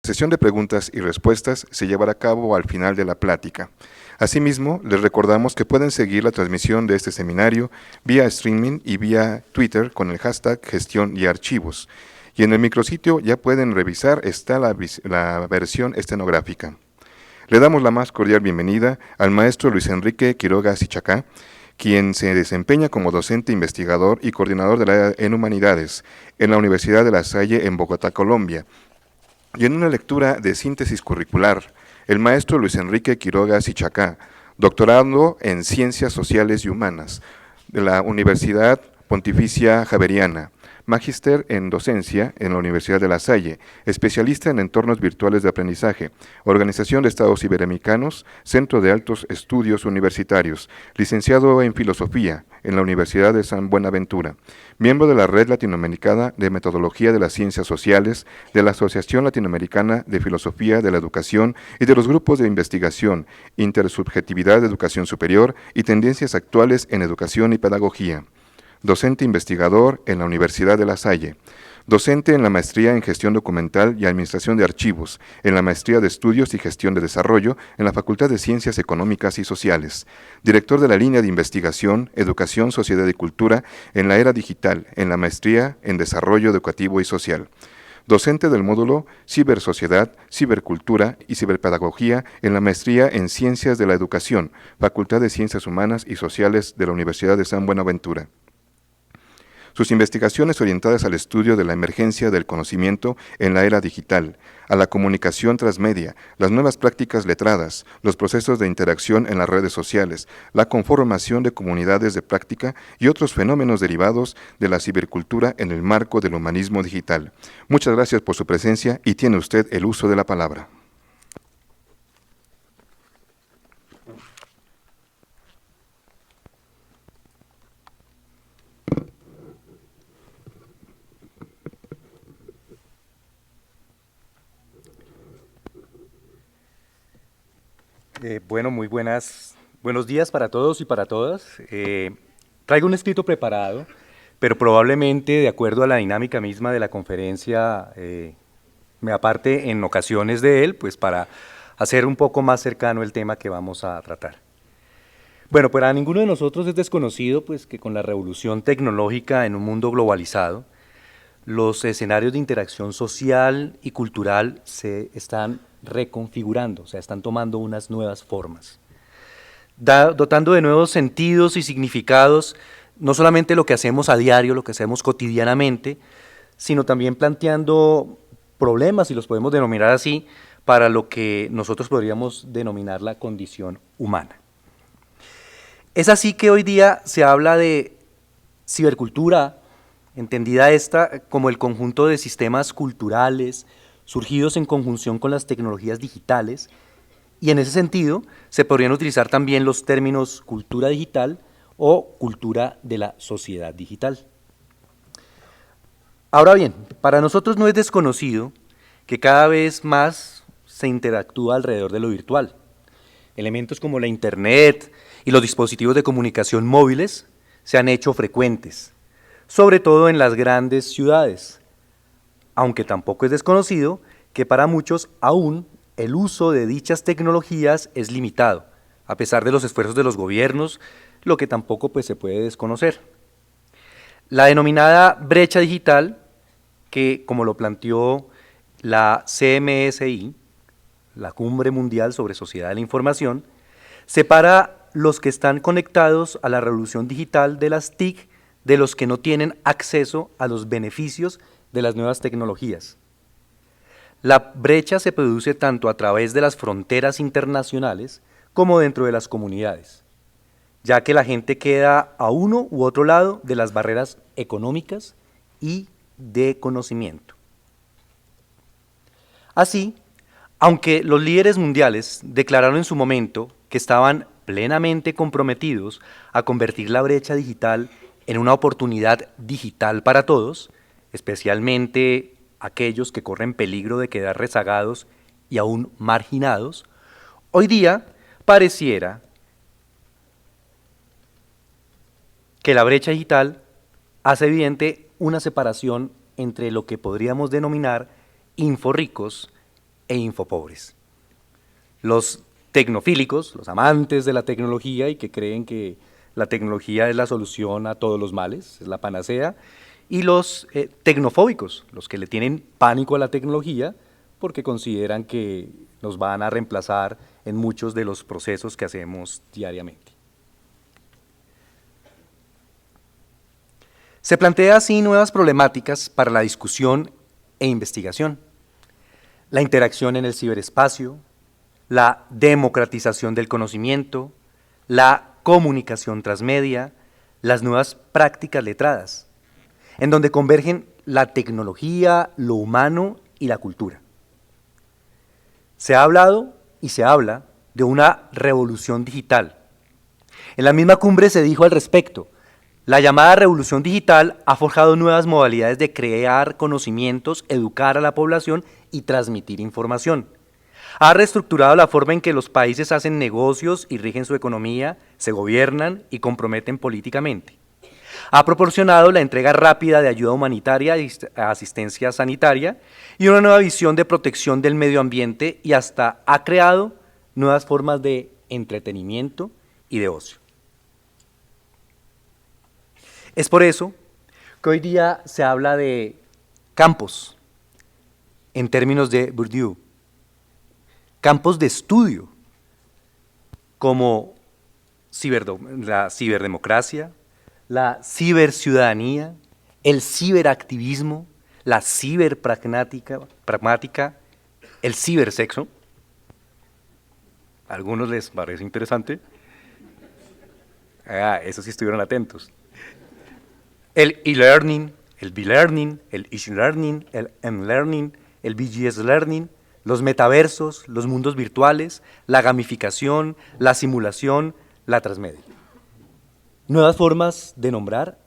La sesión de preguntas y respuestas se llevará a cabo al final de la plática. Asimismo, les recordamos que pueden seguir la transmisión de este seminario vía streaming y vía Twitter con el hashtag Gestión y Archivos. Y en el micrositio ya pueden revisar, está la versión estenográfica. Le damos la más cordial bienvenida al maestro Luis Enrique Quiroga Sichacá, quien se desempeña como docente investigador y coordinador del área en Humanidades en la Universidad de La Salle en Bogotá, Colombia. Y en una lectura de síntesis curricular, el maestro Luis Enrique Quiroga Sichacá, doctorando en Ciencias Sociales y Humanas de la Universidad Pontificia Javeriana, magíster en docencia en la Universidad de La Salle, especialista en entornos virtuales de aprendizaje, Organización de Estados Iberoamericanos, Centro de Altos Estudios Universitarios, licenciado en Filosofía en la Universidad de San Buenaventura, miembro de la Red Latinoamericana de Metodología de las Ciencias Sociales, de la Asociación Latinoamericana de Filosofía de la Educación y de los grupos de investigación, Intersubjetividad de Educación Superior y Tendencias Actuales en Educación y Pedagogía. Docente investigador en la Universidad de La Salle, docente en la Maestría en Gestión Documental y Administración de Archivos, en la Maestría de Estudios y Gestión de Desarrollo en la Facultad de Ciencias Económicas y Sociales, director de la línea de investigación Educación, Sociedad y Cultura en la Era Digital, en la Maestría en Desarrollo Educativo y Social. Docente del módulo Cibersociedad, Cibercultura y Ciberpedagogía en la Maestría en Ciencias de la Educación, Facultad de Ciencias Humanas y Sociales de la Universidad de San Buenaventura. Sus investigaciones orientadas al estudio de la emergencia del conocimiento en la era digital, a la comunicación transmedia, las nuevas prácticas letradas, los procesos de interacción en las redes sociales, la conformación de comunidades de práctica y otros fenómenos derivados de la cibercultura en el marco del humanismo digital. Muchas gracias por su presencia y tiene usted el uso de la palabra. Bueno, buenos días para todos y para todas. Traigo un escrito preparado, pero probablemente, de acuerdo a la dinámica misma de la conferencia, me aparte en ocasiones de él, pues para hacer un poco más cercano el tema que vamos a tratar. Bueno, para ninguno de nosotros es desconocido pues, que con la revolución tecnológica en un mundo globalizado, los escenarios de interacción social y cultural se están reconfigurando, o sea, están tomando unas nuevas formas, dotando de nuevos sentidos y significados, no solamente lo que hacemos a diario, lo que hacemos cotidianamente, sino también planteando problemas, si los podemos denominar así, para lo que nosotros podríamos denominar la condición humana. Es así que hoy día se habla de cibercultura, entendida esta como el conjunto de sistemas culturales surgidos en conjunción con las tecnologías digitales, y en ese sentido se podrían utilizar también los términos cultura digital o cultura de la sociedad digital. Ahora bien, para nosotros no es desconocido que cada vez más se interactúa alrededor de lo virtual. Elementos como la Internet y los dispositivos de comunicación móviles se han hecho frecuentes, sobre todo en las grandes ciudades, aunque tampoco es desconocido que para muchos aún el uso de dichas tecnologías es limitado, a pesar de los esfuerzos de los gobiernos, lo que tampoco pues, se puede desconocer. La denominada brecha digital, que como lo planteó la CMSI, la Cumbre Mundial sobre Sociedad de la Información, separa los que están conectados a la revolución digital de las TIC de los que no tienen acceso a los beneficios de las nuevas tecnologías. La brecha se produce tanto a través de las fronteras internacionales como dentro de las comunidades, ya que la gente queda a uno u otro lado de las barreras económicas y de conocimiento. Así, aunque los líderes mundiales declararon en su momento que estaban plenamente comprometidos a convertir la brecha digital en una oportunidad digital para todos, especialmente aquellos que corren peligro de quedar rezagados y aún marginados, hoy día pareciera que la brecha digital hace evidente una separación entre lo que podríamos denominar inforricos e infopobres. Los tecnofílicos, los amantes de la tecnología y que creen que la tecnología es la solución a todos los males, es la panacea, y los tecnofóbicos, los que le tienen pánico a la tecnología porque consideran que nos van a reemplazar en muchos de los procesos que hacemos diariamente. Se plantea así nuevas problemáticas para la discusión e investigación. La interacción en el ciberespacio, la democratización del conocimiento, la comunicación transmedia, las nuevas prácticas letradas, en donde convergen la tecnología, lo humano y la cultura. Se ha hablado y se habla de una revolución digital. En la misma cumbre se dijo al respecto: la llamada revolución digital ha forjado nuevas modalidades de crear conocimientos, educar a la población y transmitir información. Ha reestructurado la forma en que los países hacen negocios y rigen su economía, se gobiernan y comprometen políticamente. Ha proporcionado la entrega rápida de ayuda humanitaria y asistencia sanitaria y una nueva visión de protección del medio ambiente, y hasta ha creado nuevas formas de entretenimiento y de ocio. Es por eso que hoy día se habla de campos, en términos de Bourdieu, campos de estudio, como la ciberdemocracia, la ciberciudadanía, el ciberactivismo, la ciberpragmática, el cibersexo. A algunos les parece interesante. Eso sí estuvieron atentos. El e-learning, el b-learning, el e-learning, el m-learning, el BGS learning, los metaversos, los mundos virtuales, la gamificación, la simulación, la transmedia. Nuevas formas de nombrar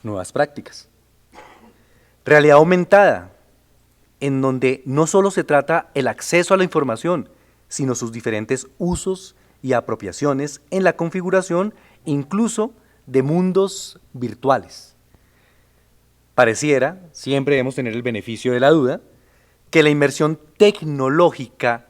nuevas prácticas. Realidad aumentada, en donde no solo se trata el acceso a la información, sino sus diferentes usos y apropiaciones en la configuración incluso de mundos virtuales. Pareciera, siempre debemos tener el beneficio de la duda, que la inmersión tecnológica,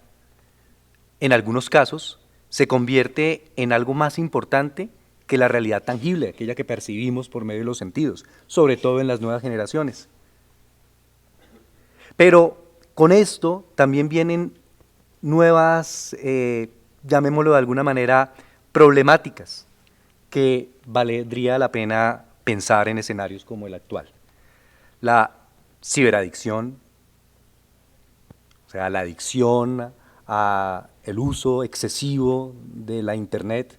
en algunos casos, se convierte en algo más importante que la realidad tangible, aquella que percibimos por medio de los sentidos, sobre todo en las nuevas generaciones. Pero con esto también vienen nuevas, llamémoslo de alguna manera, problemáticas, que valdría la pena pensar en escenarios como el actual. La ciberadicción, o sea, la adicción al uso excesivo de la Internet.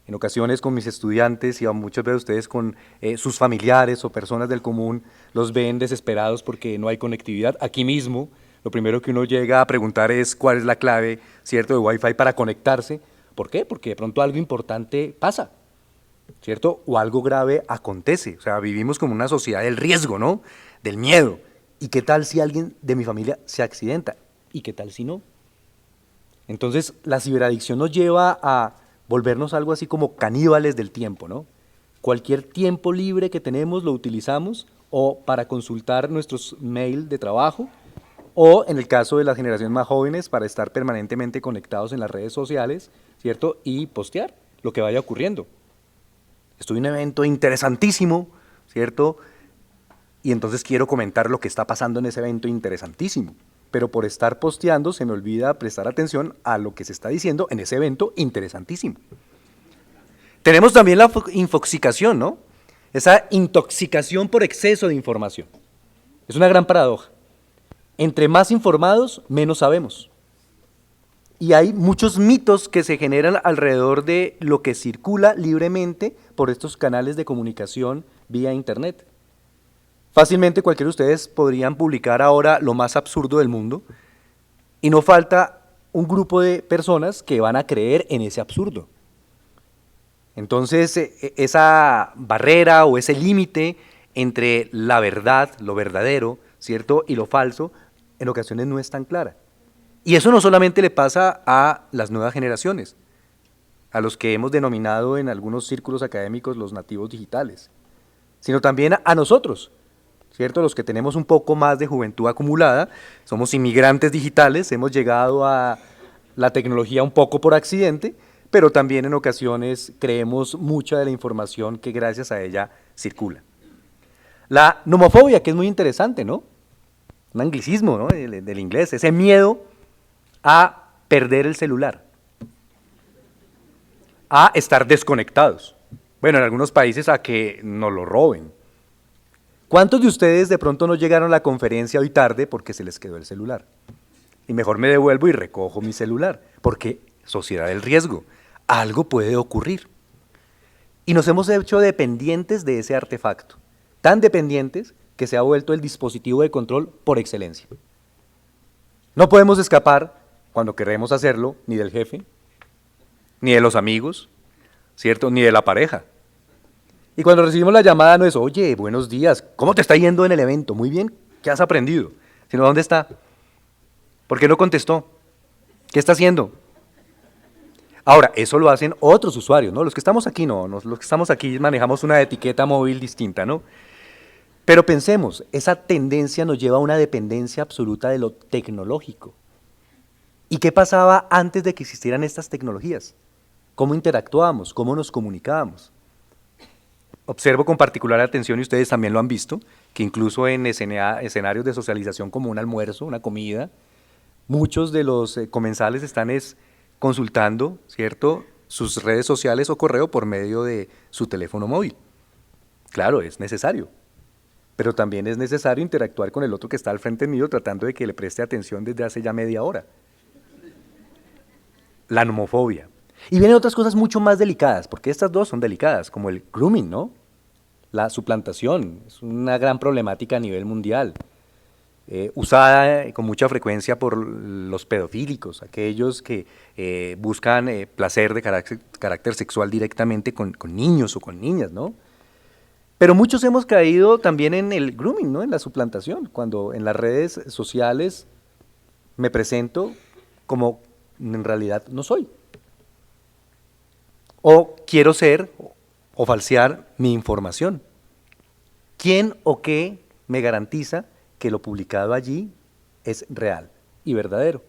En ocasiones con mis estudiantes y a muchos de ustedes con sus familiares o personas del común, los ven desesperados porque no hay conectividad. Aquí mismo, lo primero que uno llega a preguntar es cuál es la clave, ¿cierto?, de Wi-Fi para conectarse. ¿Por qué? Porque de pronto algo importante pasa, ¿cierto? O algo grave acontece. O sea, vivimos como una sociedad del riesgo, ¿no?, del miedo. ¿Y qué tal si alguien de mi familia se accidenta? ¿Y qué tal si no? Entonces, la ciberadicción nos lleva a volvernos algo así como caníbales del tiempo, ¿no? Cualquier tiempo libre que tenemos lo utilizamos o para consultar nuestros mails de trabajo, o en el caso de las generaciones más jóvenes, para estar permanentemente conectados en las redes sociales, ¿cierto?, y postear lo que vaya ocurriendo. Estoy en un evento interesantísimo, ¿cierto?, y entonces quiero comentar lo que está pasando en ese evento interesantísimo, pero por estar posteando se me olvida prestar atención a lo que se está diciendo en ese evento interesantísimo. Tenemos también la infoxicación, ¿no? Esa intoxicación por exceso de información. Es una gran paradoja. Entre más informados, menos sabemos. Y hay muchos mitos que se generan alrededor de lo que circula libremente por estos canales de comunicación vía Internet. Fácilmente cualquiera de ustedes podrían publicar ahora lo más absurdo del mundo y no falta un grupo de personas que van a creer en ese absurdo. Entonces, esa barrera o ese límite entre la verdad, lo verdadero, ¿cierto?, y lo falso, en ocasiones no es tan clara. Y eso no solamente le pasa a las nuevas generaciones, a los que hemos denominado en algunos círculos académicos los nativos digitales, sino también a nosotros, ¿cierto? Los que tenemos un poco más de juventud acumulada, somos inmigrantes digitales, hemos llegado a la tecnología un poco por accidente, pero también en ocasiones creemos mucha de la información que gracias a ella circula. La nomofobia, que es muy interesante, ¿no? Un anglicismo, ¿no? Del inglés, ese miedo a perder el celular, a estar desconectados. Bueno, en algunos países a que nos lo roben. ¿Cuántos de ustedes de pronto no llegaron a la conferencia hoy tarde porque se les quedó el celular? Y mejor me devuelvo y recojo mi celular, porque sociedad del riesgo, algo puede ocurrir. Y nos hemos hecho dependientes de ese artefacto, tan dependientes que se ha vuelto el dispositivo de control por excelencia. No podemos escapar, cuando queremos hacerlo, ni del jefe, ni de los amigos, ¿cierto? Ni de la pareja. Y cuando recibimos la llamada no es, oye, buenos días, ¿cómo te está yendo en el evento? Muy bien, ¿qué has aprendido? Sino, ¿dónde está? ¿Por qué no contestó? ¿Qué está haciendo? Ahora, eso lo hacen otros usuarios, ¿no? Los que estamos aquí no, los que estamos aquí manejamos una etiqueta móvil distinta, ¿no? Pero pensemos, esa tendencia nos lleva a una dependencia absoluta de lo tecnológico. ¿Y qué pasaba antes de que existieran estas tecnologías? ¿Cómo interactuábamos? ¿Cómo nos comunicábamos? Observo con particular atención, y ustedes también lo han visto, que incluso en escenarios de socialización como un almuerzo, una comida, muchos de los comensales están consultando, ¿cierto?, sus redes sociales o correo por medio de su teléfono móvil. Claro, es necesario, pero también es necesario interactuar con el otro que está al frente mío tratando de que le preste atención desde hace ya media hora. La nomofobia. Y vienen otras cosas mucho más delicadas, porque estas dos son delicadas, como el grooming, ¿no? La suplantación, es una gran problemática a nivel mundial, usada con mucha frecuencia por los pedofílicos, aquellos que buscan placer de carácter sexual directamente con niños o con niñas, ¿no? Pero muchos hemos caído también en el grooming, ¿no? En la suplantación, cuando en las redes sociales me presento como en realidad no soy. O quiero ser o falsear mi información. ¿Quién o qué me garantiza que lo publicado allí es real y verdadero?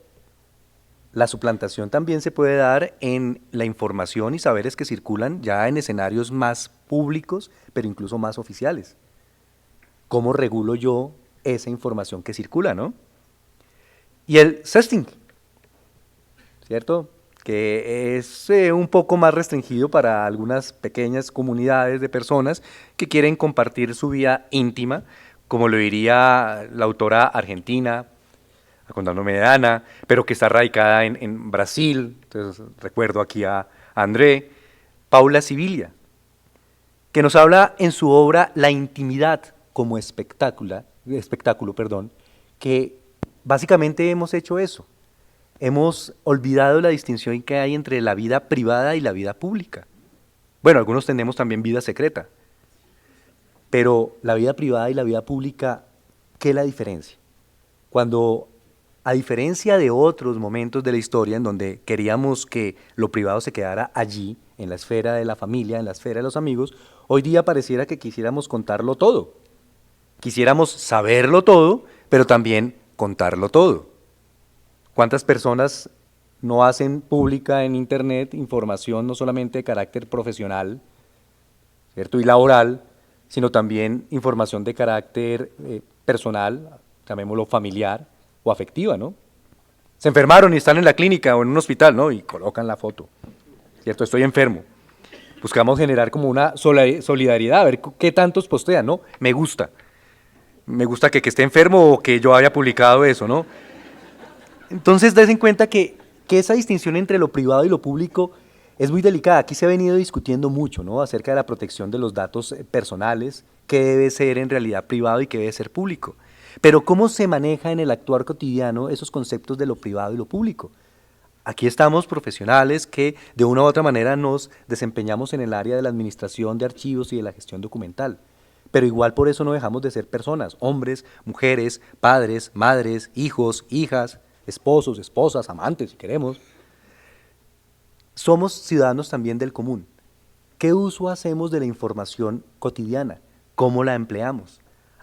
La suplantación también se puede dar en la información y saberes que circulan ya en escenarios más públicos, pero incluso más oficiales. ¿Cómo regulo yo esa información que circula, no? Y el sexting, ¿cierto?, que es un poco más restringido para algunas pequeñas comunidades de personas que quieren compartir su vida íntima, como lo diría la autora argentina, Condano Medana, pero que está radicada en Brasil. Entonces recuerdo aquí a André, Paula Sibilia, que nos habla en su obra La intimidad como espectáculo, que básicamente hemos hecho eso. Hemos olvidado la distinción que hay entre la vida privada y la vida pública. Bueno, algunos tenemos también vida secreta, pero la vida privada y la vida pública, ¿qué es la diferencia? Cuando, a diferencia de otros momentos de la historia en donde queríamos que lo privado se quedara allí, en la esfera de la familia, en la esfera de los amigos, hoy día pareciera que quisiéramos contarlo todo. Quisiéramos saberlo todo, pero también contarlo todo. ¿Cuántas personas no hacen pública en Internet información no solamente de carácter profesional, ¿cierto?, y laboral, sino también información de carácter personal, llamémoslo familiar o afectiva, ¿no? Se enfermaron y están en la clínica o en un hospital, ¿no? Y colocan la foto, ¿cierto? Estoy enfermo. Buscamos generar como una solidaridad, a ver qué tantos postean, ¿no? Me gusta que esté enfermo o que yo haya publicado eso, ¿no? Entonces, des en cuenta que esa distinción entre lo privado y lo público es muy delicada. Aquí se ha venido discutiendo mucho, ¿no?, acerca de la protección de los datos personales, qué debe ser en realidad privado y qué debe ser público. Pero ¿cómo se maneja en el actuar cotidiano esos conceptos de lo privado y lo público? Aquí estamos profesionales que de una u otra manera nos desempeñamos en el área de la administración de archivos y de la gestión documental. Pero igual por eso no dejamos de ser personas, hombres, mujeres, padres, madres, hijos, hijas, esposos, esposas, amantes, si queremos. Somos ciudadanos también del común. ¿Qué uso hacemos de la información cotidiana? ¿Cómo la empleamos?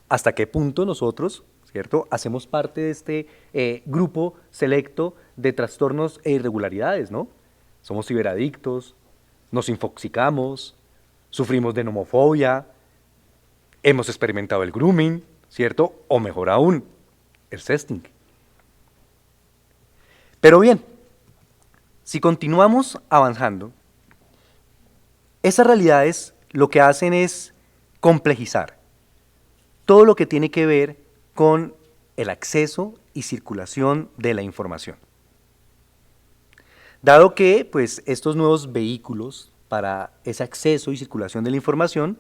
hasta qué punto nosotros, ¿cierto?, hacemos parte de este grupo selecto de trastornos e irregularidades, ¿no? Somos ciberadictos, nos infoxicamos, sufrimos de nomofobia, hemos experimentado el grooming, ¿cierto? O mejor aún, el sexting. Pero bien, si continuamos avanzando, esas realidades lo que hacen es complejizar todo lo que tiene que ver con el acceso y circulación de la información. Dado que pues, estos nuevos vehículos para ese acceso y circulación de la información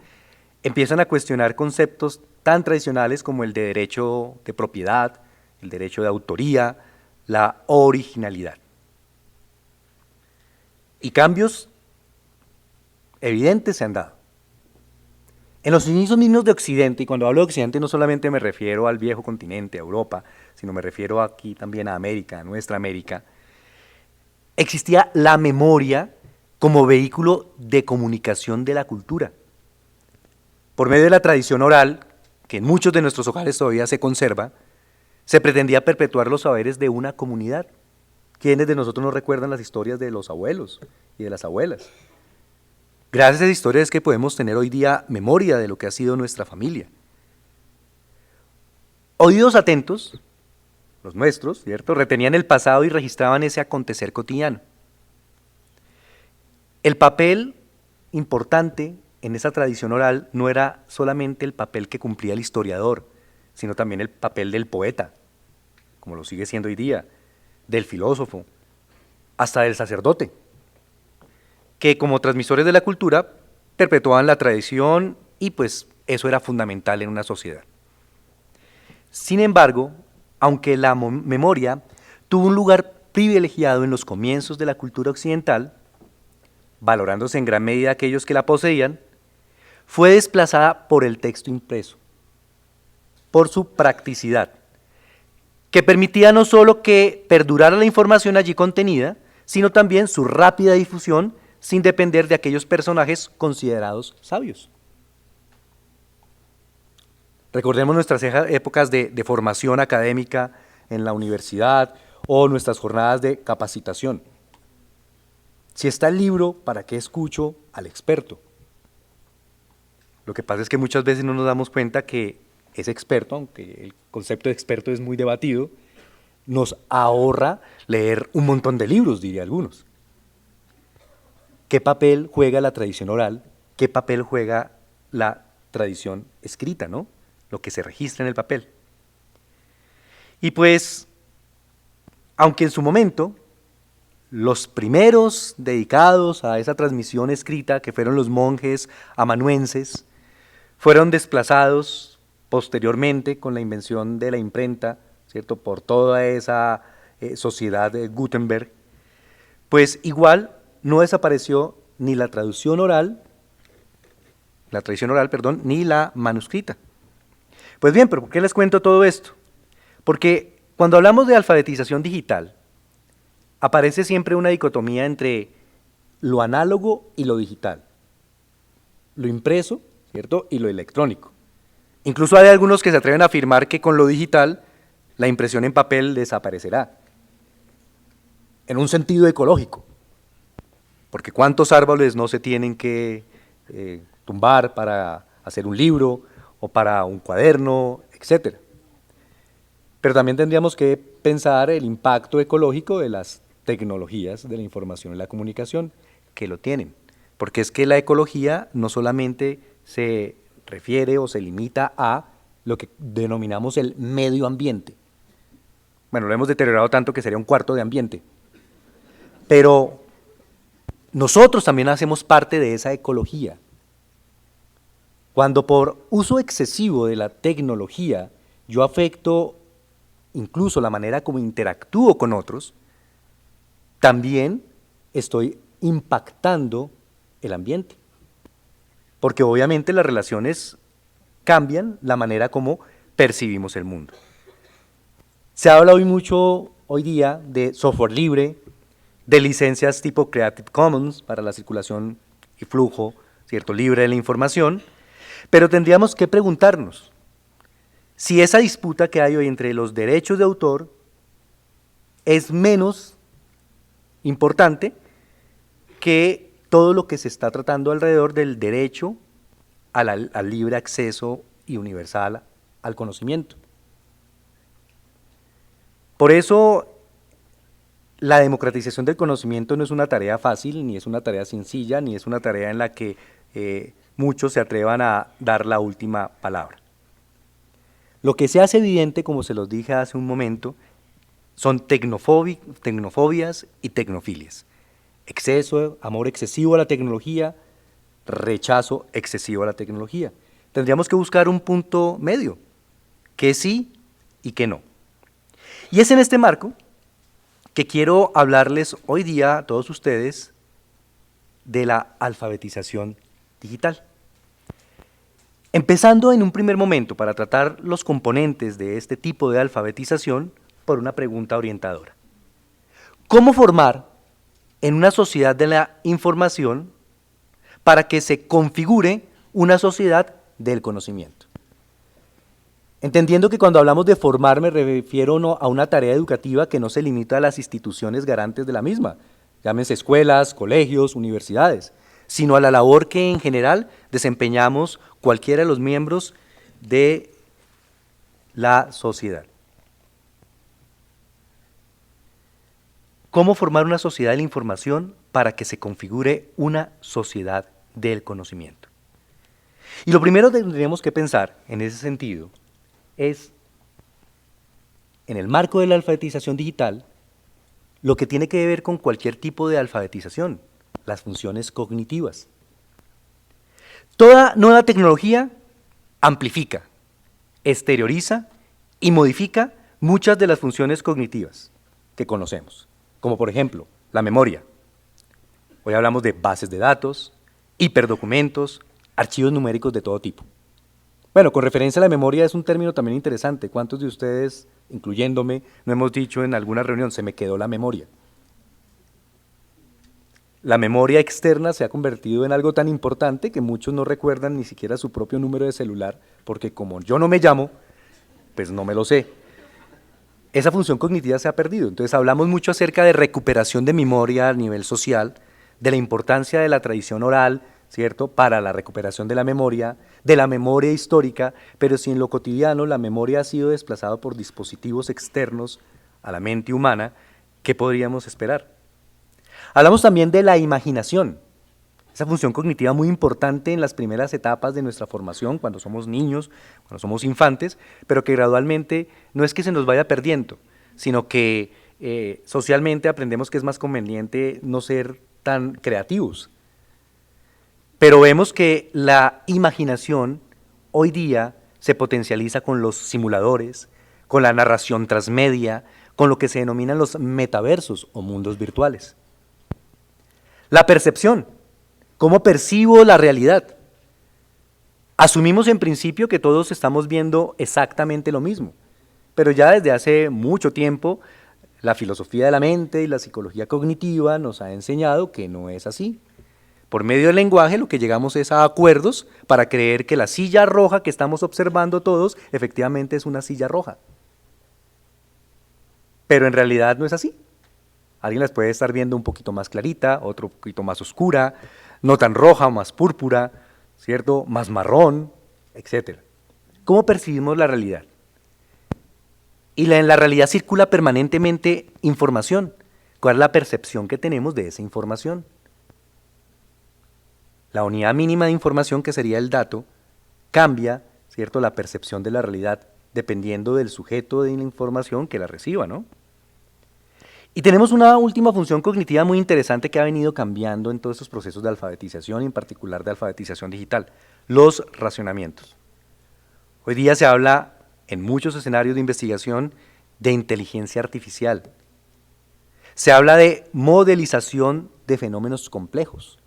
empiezan a cuestionar conceptos tan tradicionales como el de derecho de propiedad, el derecho de autoría, la originalidad. Y cambios evidentes se han dado. En los inicios mismos de Occidente, y cuando hablo de Occidente no solamente me refiero al viejo continente, a Europa, sino me refiero aquí también a América, a nuestra América, existía la memoria como vehículo de comunicación de la cultura. Por medio de la tradición oral, que en muchos de nuestros hogares todavía se conserva, se pretendía perpetuar los saberes de una comunidad. ¿Quiénes de nosotros no recuerdan las historias de los abuelos y de las abuelas? Gracias a esas historias es que podemos tener hoy día memoria de lo que ha sido nuestra familia. Oídos atentos, los nuestros, ¿cierto?, retenían el pasado y registraban ese acontecer cotidiano. El papel importante en esa tradición oral no era solamente el papel que cumplía el historiador, sino también el papel del poeta, como lo sigue siendo hoy día, del filósofo, hasta del sacerdote, que como transmisores de la cultura perpetuaban la tradición y pues eso era fundamental en una sociedad. Sin embargo, aunque la memoria tuvo un lugar privilegiado en los comienzos de la cultura occidental, valorándose en gran medida aquellos que la poseían, fue desplazada por el texto impreso, por su practicidad, que permitía no solo que perdurara la información allí contenida, sino también su rápida difusión sin depender de aquellos personajes considerados sabios. Recordemos nuestras épocas de formación académica en la universidad o nuestras jornadas de capacitación. Si está el libro, ¿para qué escucho al experto? Lo que pasa es que muchas veces no nos damos cuenta que ese experto, aunque el concepto de experto es muy debatido, nos ahorra leer un montón de libros, diría algunos. ¿Qué papel juega la tradición oral? ¿Qué papel juega la tradición escrita, ¿no? Lo que se registra en el papel. Y pues, aunque en su momento los primeros dedicados a esa transmisión escrita, que fueron los monjes amanuenses, fueron desplazados posteriormente con la invención de la imprenta, ¿cierto?, por toda esa sociedad de Gutenberg, pues igual no desapareció ni la tradición oral, ni la manuscrita. Pues bien, pero ¿por qué les cuento todo esto? Porque cuando hablamos de alfabetización digital, aparece siempre una dicotomía entre lo análogo y lo digital, lo impreso, ¿cierto?, y lo electrónico. Incluso hay algunos que se atreven a afirmar que con lo digital la impresión en papel desaparecerá, en un sentido ecológico, porque cuántos árboles no se tienen que tumbar para hacer un libro o para un cuaderno, etcétera. Pero también tendríamos que pensar el impacto ecológico de las tecnologías de la información y la comunicación que lo tienen, porque es que la ecología no solamente se refiere o se limita a lo que denominamos el medio ambiente. Bueno, lo hemos deteriorado tanto que sería un cuarto de ambiente, pero nosotros también hacemos parte de esa ecología. Cuando por uso excesivo de la tecnología yo afecto incluso la manera como interactúo con otros, también estoy impactando el ambiente. Porque obviamente las relaciones cambian la manera como percibimos el mundo. Se habla hoy día de software libre, de licencias tipo Creative Commons para la circulación y flujo, ¿cierto?, libre de la información, pero tendríamos que preguntarnos, si esa disputa que hay hoy entre los derechos de autor es menos importante que todo lo que se está tratando alrededor del derecho al libre acceso y universal al conocimiento. Por eso, la democratización del conocimiento no es una tarea fácil, ni es una tarea sencilla, ni es una tarea en la que muchos se atrevan a dar la última palabra. Lo que se hace evidente, como se los dije hace un momento, son tecnofobias y tecnofilias. Exceso, amor excesivo a la tecnología, rechazo excesivo a la tecnología. Tendríamos que buscar un punto medio, que sí y que no. Y es en este marco que quiero hablarles hoy día a todos ustedes de la alfabetización digital. Empezando en un primer momento para tratar los componentes de este tipo de alfabetización por una pregunta orientadora. ¿Cómo formar en una sociedad de la información para que se configure una sociedad del conocimiento? Entendiendo que cuando hablamos de formar me refiero no a una tarea educativa que no se limita a las instituciones garantes de la misma, llámense escuelas, colegios, universidades, sino a la labor que en general desempeñamos cualquiera de los miembros de la sociedad. ¿Cómo formar una sociedad de la información para que se configure una sociedad del conocimiento? Y lo primero que tendríamos que pensar en ese sentido es, en el marco de la alfabetización digital, lo que tiene que ver con cualquier tipo de alfabetización, las funciones cognitivas. Toda nueva tecnología amplifica, exterioriza y modifica muchas de las funciones cognitivas que conocemos, como por ejemplo la memoria. Hoy hablamos de bases de datos, hiperdocumentos, archivos numéricos de todo tipo. Bueno, con referencia a la memoria es un término también interesante. ¿Cuántos de ustedes, incluyéndome, no hemos dicho en alguna reunión, se me quedó la memoria? La memoria externa se ha convertido en algo tan importante que muchos no recuerdan ni siquiera su propio número de celular, porque como yo no me llamo, pues no me lo sé. Esa función cognitiva se ha perdido. Entonces hablamos mucho acerca de recuperación de memoria a nivel social, de la importancia de la tradición oral, ¿cierto?, para la recuperación de la memoria histórica, pero si en lo cotidiano la memoria ha sido desplazada por dispositivos externos a la mente humana, ¿qué podríamos esperar? Hablamos también de la imaginación, esa función cognitiva muy importante en las primeras etapas de nuestra formación, cuando somos niños, cuando somos infantes, pero que gradualmente no es que se nos vaya perdiendo, sino que socialmente aprendemos que es más conveniente no ser tan creativos. Pero vemos que la imaginación hoy día se potencializa con los simuladores, con la narración transmedia, con lo que se denominan los metaversos o mundos virtuales. La percepción, ¿cómo percibo la realidad? Asumimos en principio que todos estamos viendo exactamente lo mismo, pero ya desde hace mucho tiempo la filosofía de la mente y la psicología cognitiva nos ha enseñado que no es así. Por medio del lenguaje lo que llegamos es a acuerdos para creer que la silla roja que estamos observando todos efectivamente es una silla roja. Pero en realidad no es así. Alguien las puede estar viendo un poquito más clarita, otro poquito más oscura, no tan roja, más púrpura, ¿cierto?, más marrón, etc. ¿Cómo percibimos la realidad? Y en la realidad circula permanentemente información. ¿Cuál es la percepción que tenemos de esa información? La unidad mínima de información, que sería el dato, cambia, ¿cierto?, la percepción de la realidad dependiendo del sujeto de la información que la reciba, ¿no? Y tenemos una última función cognitiva muy interesante que ha venido cambiando en todos estos procesos de alfabetización, y en particular de alfabetización digital, los racionamientos. Hoy día se habla en muchos escenarios de investigación de inteligencia artificial. Se habla de modelización de fenómenos complejos.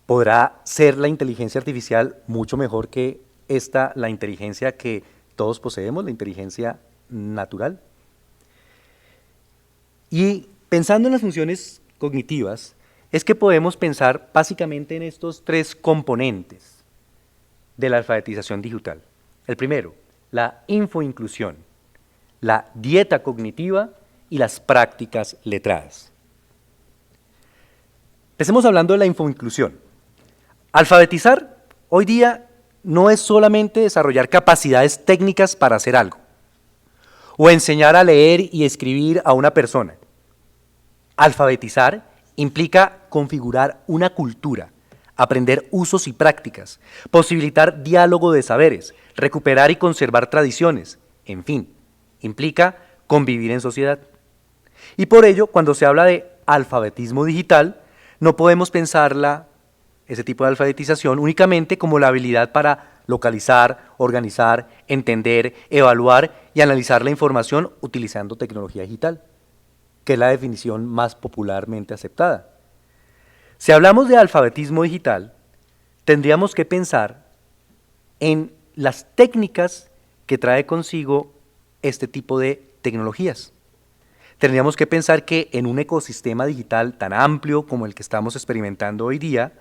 ¿Podrá ser la inteligencia artificial mucho mejor que la inteligencia que todos poseemos, la inteligencia natural? Y pensando en las funciones cognitivas, es que podemos pensar básicamente en estos tres componentes de la alfabetización digital. El primero, la infoinclusión, la dieta cognitiva y las prácticas letradas. Empecemos hablando de la infoinclusión. Alfabetizar hoy día no es solamente desarrollar capacidades técnicas para hacer algo, o enseñar a leer y escribir a una persona. Alfabetizar implica configurar una cultura, aprender usos y prácticas, posibilitar diálogo de saberes, recuperar y conservar tradiciones, en fin, implica convivir en sociedad. Y por ello, cuando se habla de alfabetismo digital, no podemos pensarla, ese tipo de alfabetización, únicamente como la habilidad para localizar, organizar, entender, evaluar y analizar la información utilizando tecnología digital, que es la definición más popularmente aceptada. Si hablamos de alfabetismo digital, tendríamos que pensar en las técnicas que trae consigo este tipo de tecnologías. Tendríamos que pensar que en un ecosistema digital tan amplio como el que estamos experimentando hoy día,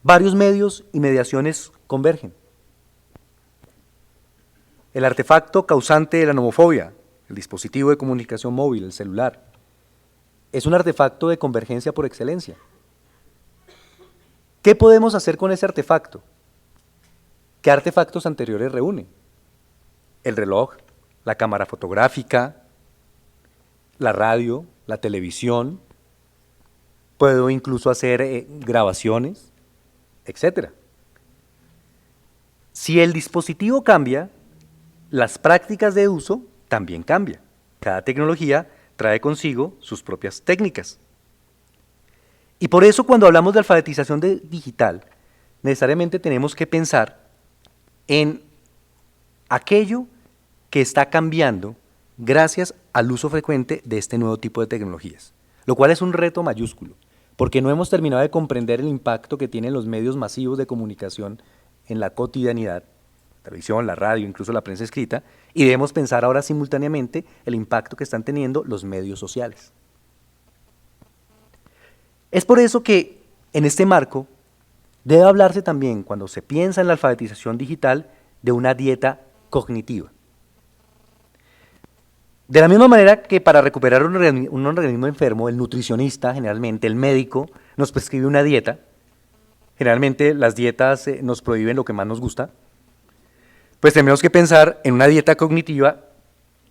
varios medios y mediaciones convergen. El artefacto causante de la nomofobia, el dispositivo de comunicación móvil, el celular, es un artefacto de convergencia por excelencia. ¿Qué podemos hacer con ese artefacto? ¿Qué artefactos anteriores reúne? El reloj, la cámara fotográfica, la radio, la televisión, puedo incluso hacer grabaciones, etc. Si el dispositivo cambia, las prácticas de uso también cambian. Cada tecnología trae consigo sus propias técnicas. Y por eso cuando hablamos de alfabetización digital, necesariamente tenemos que pensar en aquello que está cambiando gracias al uso frecuente de este nuevo tipo de tecnologías, lo cual es un reto mayúsculo, porque no hemos terminado de comprender el impacto que tienen los medios masivos de comunicación en la cotidianidad, la televisión, la radio, incluso la prensa escrita, y debemos pensar ahora simultáneamente el impacto que están teniendo los medios sociales. Es por eso que en este marco debe hablarse también, cuando se piensa en la alfabetización digital, de una dieta cognitiva. De la misma manera que para recuperar un organismo enfermo, el nutricionista, generalmente el médico, nos prescribe una dieta. Generalmente las dietas nos prohíben lo que más nos gusta. Pues tenemos que pensar en una dieta cognitiva.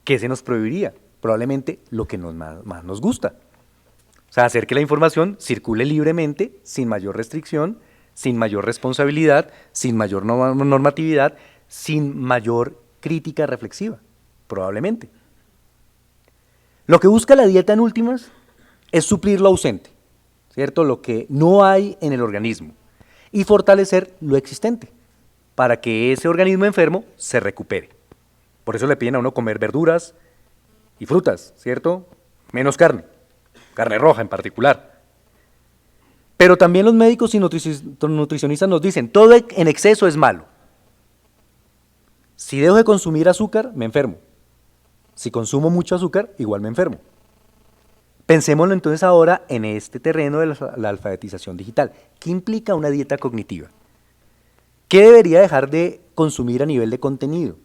¿Qué se nos prohibiría? Probablemente lo que más nos gusta. O sea, hacer que la información circule libremente, sin mayor restricción, sin mayor responsabilidad, sin mayor normatividad, sin mayor crítica reflexiva, probablemente. Lo que busca la dieta en últimas es suplir lo ausente, ¿cierto? Lo que no hay en el organismo y fortalecer lo existente para que ese organismo enfermo se recupere. Por eso le piden a uno comer verduras y frutas, ¿cierto? Menos carne roja en particular. Pero también los médicos y nutricionistas nos dicen, todo en exceso es malo. Si dejo de consumir azúcar, me enfermo. Si consumo mucho azúcar, igual me enfermo. Pensémoslo entonces ahora en este terreno de la alfabetización digital. ¿Qué implica una dieta cognitiva? ¿Qué debería dejar de consumir a nivel de contenido?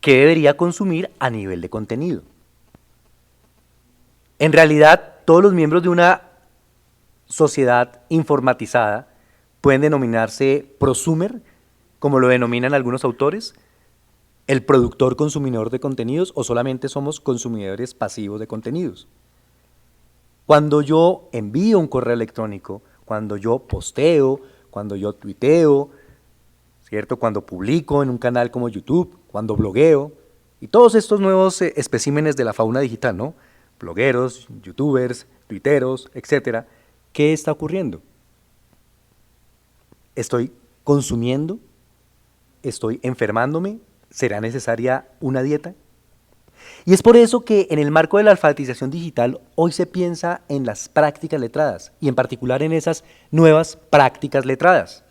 ¿Qué debería consumir a nivel de contenido? En realidad, todos los miembros de una sociedad informatizada pueden denominarse prosumer, como lo denominan algunos autores, el productor consumidor de contenidos, o solamente somos consumidores pasivos de contenidos. Cuando yo envío un correo electrónico, cuando yo posteo, cuando yo tuiteo, ¿cierto? Cuando publico en un canal como YouTube, cuando blogueo, y todos estos nuevos especímenes de la fauna digital, ¿no? Blogueros, youtubers, tuiteros, etcétera. ¿Qué está ocurriendo? ¿Estoy consumiendo? ¿Estoy enfermándome? ¿Será necesaria una dieta? Y es por eso que en el marco de la alfabetización digital hoy se piensa en las prácticas letradas y en particular en esas nuevas prácticas letradas.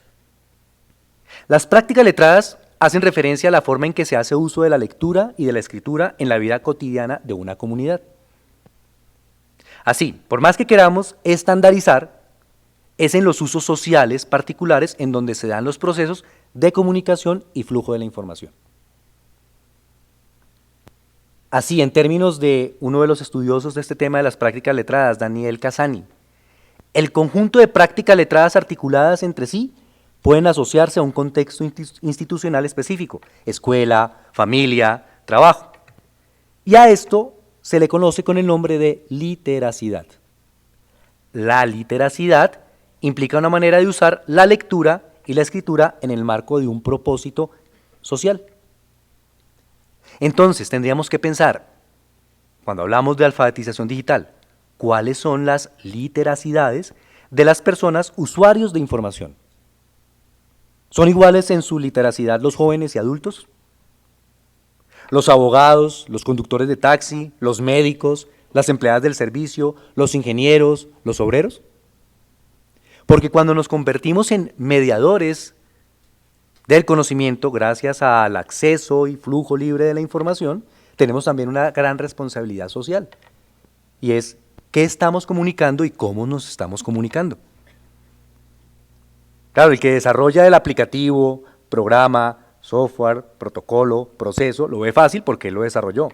Las prácticas letradas hacen referencia a la forma en que se hace uso de la lectura y de la escritura en la vida cotidiana de una comunidad. Así, por más que queramos estandarizar, es en los usos sociales particulares en donde se dan los procesos de comunicación y flujo de la información. Así, en términos de uno de los estudiosos de este tema de las prácticas letradas, Daniel Cassani, el conjunto de prácticas letradas articuladas entre sí pueden asociarse a un contexto institucional específico, escuela, familia, trabajo. Y a esto se le conoce con el nombre de literacidad. La literacidad implica una manera de usar la lectura y la escritura en el marco de un propósito social. Entonces, tendríamos que pensar, cuando hablamos de alfabetización digital, cuáles son las literacidades de las personas usuarios de información. ¿Son iguales en su literacidad los jóvenes y adultos? Los abogados, los conductores de taxi, los médicos, las empleadas del servicio, los ingenieros, los obreros. Porque cuando nos convertimos en mediadores del conocimiento, gracias al acceso y flujo libre de la información, tenemos también una gran responsabilidad social. Y es qué estamos comunicando y cómo nos estamos comunicando. Claro, el que desarrolla el aplicativo, programa, software, protocolo, proceso, lo ve fácil porque él lo desarrolló.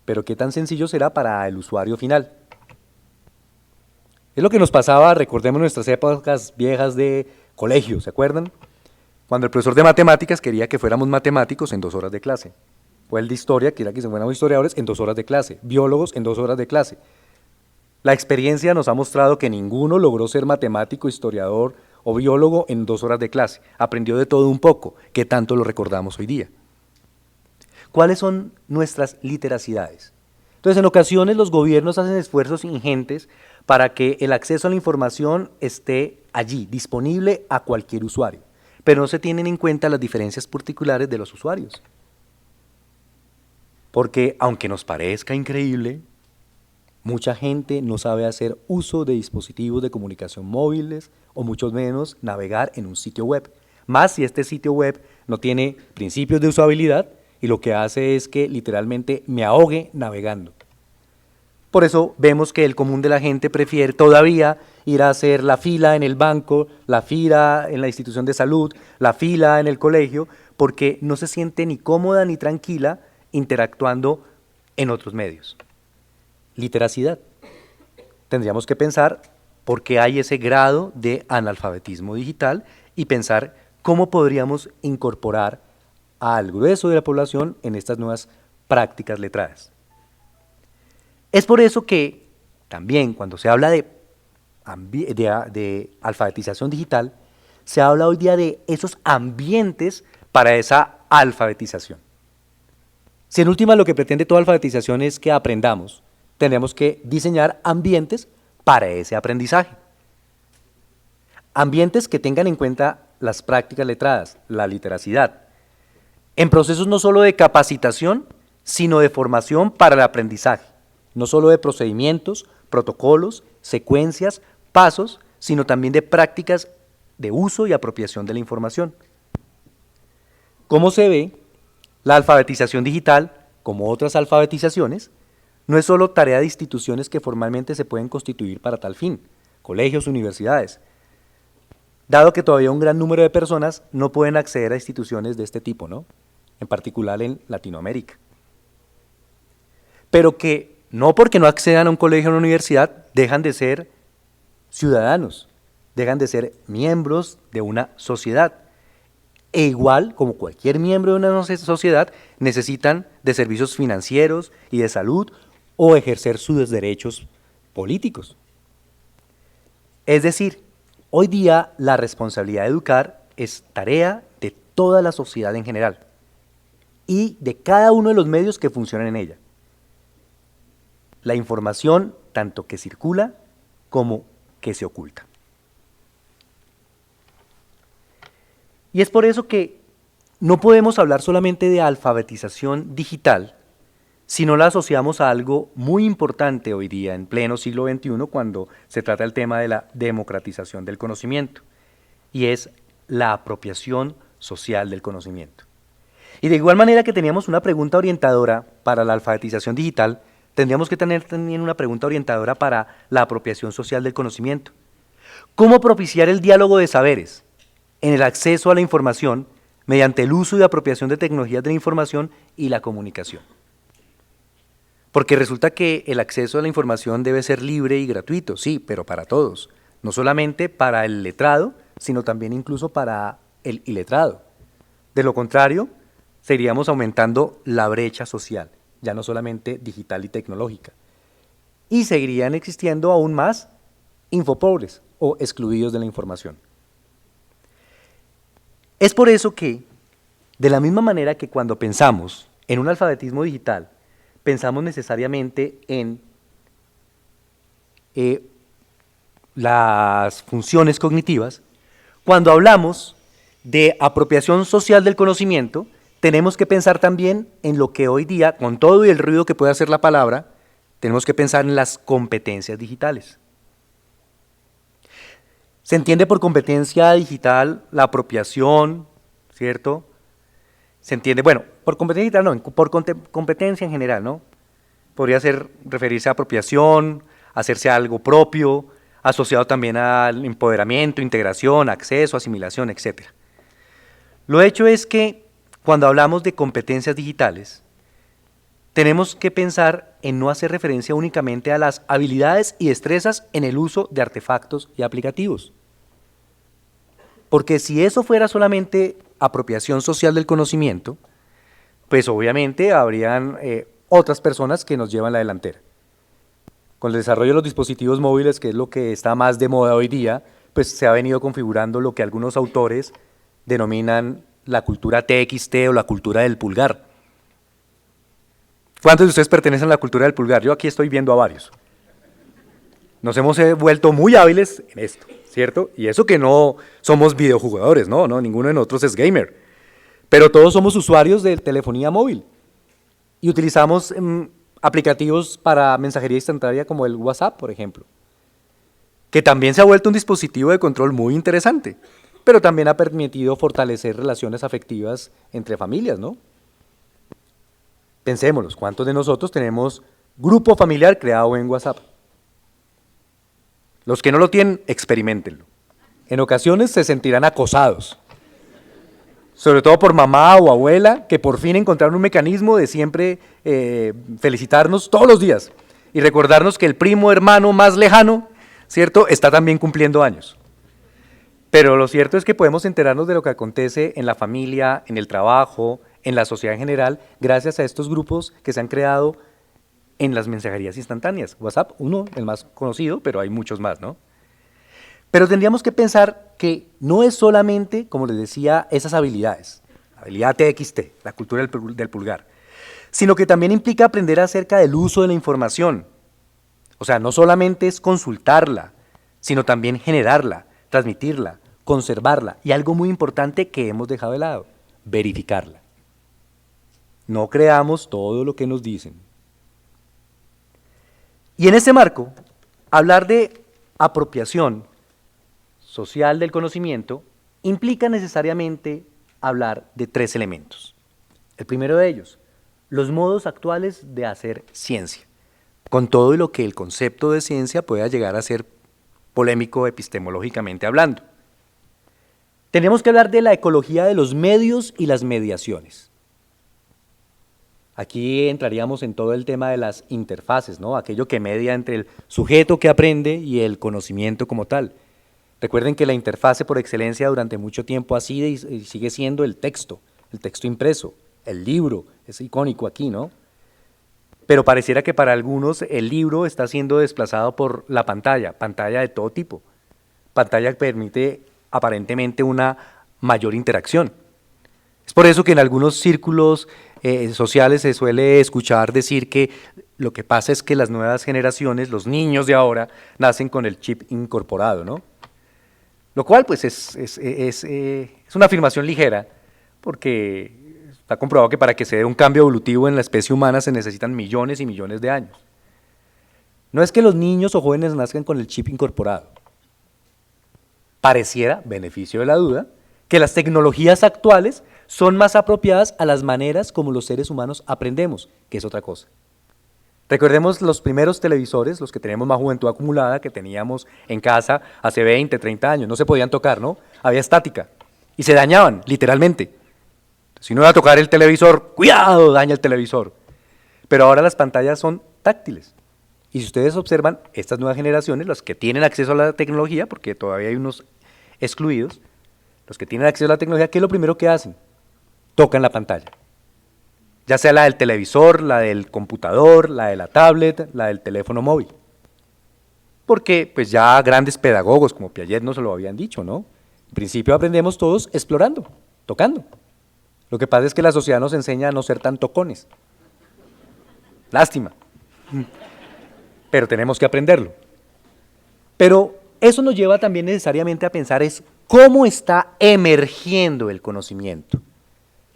Pero ¿qué tan sencillo será para el usuario final? Es lo que nos pasaba, recordemos nuestras épocas viejas de colegio, ¿se acuerdan? Cuando el profesor de matemáticas quería que fuéramos matemáticos en 2 horas de clase. O el de historia quería que fuéramos historiadores en 2 horas de clase. Biólogos en 2 horas de clase. La experiencia nos ha mostrado que ninguno logró ser matemático, historiador o biólogo en 2 horas de clase. Aprendió de todo un poco, que tanto lo recordamos hoy día. ¿Cuáles son nuestras literacidades? Entonces, en ocasiones los gobiernos hacen esfuerzos ingentes para que el acceso a la información esté allí, disponible a cualquier usuario, pero no se tienen en cuenta las diferencias particulares de los usuarios. Porque, aunque nos parezca increíble, mucha gente no sabe hacer uso de dispositivos de comunicación móviles o mucho menos navegar en un sitio web. Más si este sitio web no tiene principios de usabilidad y lo que hace es que literalmente me ahogue navegando. Por eso vemos que el común de la gente prefiere todavía ir a hacer la fila en el banco, la fila en la institución de salud, la fila en el colegio, porque no se siente ni cómoda ni tranquila interactuando en otros medios. Literacidad. Tendríamos que pensar por qué hay ese grado de analfabetismo digital y pensar cómo podríamos incorporar al grueso de la población en estas nuevas prácticas letradas. Es por eso que también cuando se habla de alfabetización digital, se habla hoy día de esos ambientes para esa alfabetización. Si en última lo que pretende toda alfabetización es que aprendamos, tenemos que diseñar ambientes para ese aprendizaje. Ambientes que tengan en cuenta las prácticas letradas, la literacidad, en procesos no solo de capacitación, sino de formación para el aprendizaje, no solo de procedimientos, protocolos, secuencias, pasos, sino también de prácticas de uso y apropiación de la información. Como se ve, la alfabetización digital, como otras alfabetizaciones, no es solo tarea de instituciones que formalmente se pueden constituir para tal fin, colegios, universidades, dado que todavía un gran número de personas no pueden acceder a instituciones de este tipo, ¿no? En particular en Latinoamérica. Pero que no porque no accedan a un colegio o a una universidad, dejan de ser ciudadanos, dejan de ser miembros de una sociedad. E igual, como cualquier miembro de una sociedad, necesitan de servicios financieros y de salud o ejercer sus derechos políticos. Es decir, hoy día la responsabilidad de educar es tarea de toda la sociedad en general y de cada uno de los medios que funcionan en ella. La información, tanto que circula como que se oculta. Y es por eso que no podemos hablar solamente de alfabetización digital, si no la asociamos a algo muy importante hoy día, en pleno siglo XXI, cuando se trata el tema de la democratización del conocimiento, y es la apropiación social del conocimiento. Y de igual manera que teníamos una pregunta orientadora para la alfabetización digital, tendríamos que tener también una pregunta orientadora para la apropiación social del conocimiento. ¿Cómo propiciar el diálogo de saberes en el acceso a la información mediante el uso y apropiación de tecnologías de la información y la comunicación. Porque resulta que el acceso a la información debe ser libre y gratuito, sí, pero para todos, no solamente para el letrado, sino también incluso para el iletrado. De lo contrario, seguiríamos aumentando la brecha social, ya no solamente digital y tecnológica. Y seguirían existiendo aún más infopobres o excluidos de la información. Es por eso que, de la misma manera que cuando pensamos en un alfabetismo digital, pensamos necesariamente en las funciones cognitivas, cuando hablamos de apropiación social del conocimiento, tenemos que pensar también en lo que hoy día, con todo y el ruido que puede hacer la palabra, tenemos que pensar en las competencias digitales. Se entiende por competencia digital la apropiación, ¿cierto? Se entiende, bueno, por competencia digital no, por competencia en general, ¿no? Podría referirse a apropiación, hacerse algo propio, asociado también al empoderamiento, integración, acceso, asimilación, etc. Lo hecho es que cuando hablamos de competencias digitales, tenemos que pensar en no hacer referencia únicamente a las habilidades y destrezas en el uso de artefactos y aplicativos. Porque si eso fuera solamente apropiación social del conocimiento, pues obviamente habrían otras personas que nos llevan la delantera. Con el desarrollo de los dispositivos móviles, que es lo que está más de moda hoy día, pues se ha venido configurando lo que algunos autores denominan la cultura TXT o la cultura del pulgar. ¿Cuántos de ustedes pertenecen a la cultura del pulgar? Yo aquí estoy viendo a varios. Nos hemos vuelto muy hábiles en esto, ¿cierto? Y eso que no somos videojugadores, no, ninguno de nosotros es gamer. Pero todos somos usuarios de telefonía móvil y utilizamos aplicativos para mensajería instantánea como el WhatsApp, por ejemplo, que también se ha vuelto un dispositivo de control muy interesante, pero también ha permitido fortalecer relaciones afectivas entre familias, ¿no? Pensémoslo, ¿cuántos de nosotros tenemos grupo familiar creado en WhatsApp? Los que no lo tienen, experiméntenlo. En ocasiones se sentirán acosados, sobre todo por mamá o abuela, que por fin encontraron un mecanismo de siempre felicitarnos todos los días y recordarnos que el primo hermano más lejano, ¿cierto?, está también cumpliendo años. Pero lo cierto es que podemos enterarnos de lo que acontece en la familia, en el trabajo, en la sociedad en general, gracias a estos grupos que se han creado en las mensajerías instantáneas. WhatsApp, uno, el más conocido, pero hay muchos más, ¿no? Pero tendríamos que pensar que no es solamente, como les decía, esas habilidades, la habilidad TXT, la cultura del pulgar, sino que también implica aprender acerca del uso de la información. O sea, no solamente es consultarla, sino también generarla, transmitirla, conservarla y algo muy importante que hemos dejado de lado, verificarla. No creamos todo lo que nos dicen. Y en ese marco, hablar de apropiación social del conocimiento implica necesariamente hablar de tres elementos. El primero de ellos, los modos actuales de hacer ciencia, con todo y lo que el concepto de ciencia pueda llegar a ser polémico epistemológicamente hablando. Tenemos que hablar de la ecología de los medios y las mediaciones. Aquí entraríamos en todo el tema de las interfaces, ¿no? Aquello que media entre el sujeto que aprende y el conocimiento como tal. Recuerden que la interfase por excelencia durante mucho tiempo ha sido y sigue siendo el texto impreso, el libro, es icónico aquí, ¿no? Pero pareciera que para algunos el libro está siendo desplazado por la pantalla de todo tipo, pantalla que permite aparentemente una mayor interacción. Es por eso que en algunos círculos sociales se suele escuchar decir que lo que pasa es que las nuevas generaciones, los niños de ahora, nacen con el chip incorporado, ¿no? Lo cual pues es una afirmación ligera, porque está comprobado que para que se dé un cambio evolutivo en la especie humana se necesitan millones y millones de años. No es que los niños o jóvenes nazcan con el chip incorporado. Pareciera, beneficio de la duda, que las tecnologías actuales son más apropiadas a las maneras como los seres humanos aprendemos, que es otra cosa. Recordemos los primeros televisores, los que tenemos más juventud acumulada, que teníamos en casa hace 20, 30 años, no se podían tocar, ¿no? Había estática y se dañaban, literalmente. Si no va a tocar el televisor, ¡cuidado! Daña el televisor. Pero ahora las pantallas son táctiles. Y si ustedes observan, estas nuevas generaciones, los que tienen acceso a la tecnología, porque todavía hay unos excluidos, los que tienen acceso a la tecnología, ¿qué es lo primero que hacen? Tocan la pantalla. Ya sea la del televisor, la del computador, la de la tablet, la del teléfono móvil. Porque pues ya grandes pedagogos como Piaget nos lo habían dicho, ¿no? En principio aprendemos todos explorando, tocando. Lo que pasa es que la sociedad nos enseña a no ser tan tocones. Lástima. Pero tenemos que aprenderlo. Pero eso nos lleva también necesariamente a pensar es cómo está emergiendo el conocimiento.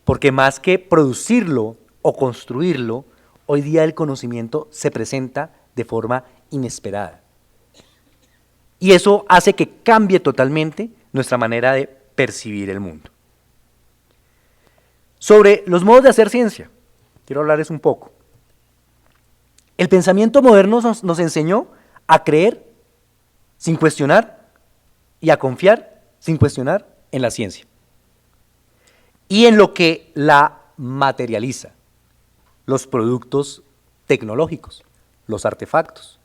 Porque más que producirlo o construirlo, hoy día el conocimiento se presenta de forma inesperada. Y eso hace que cambie totalmente nuestra manera de percibir el mundo. Sobre los modos de hacer ciencia, quiero hablarles un poco. El pensamiento moderno nos enseñó a creer sin cuestionar y a confiar sin cuestionar en la ciencia. Y en lo que la materializa, los productos tecnológicos, los artefactos.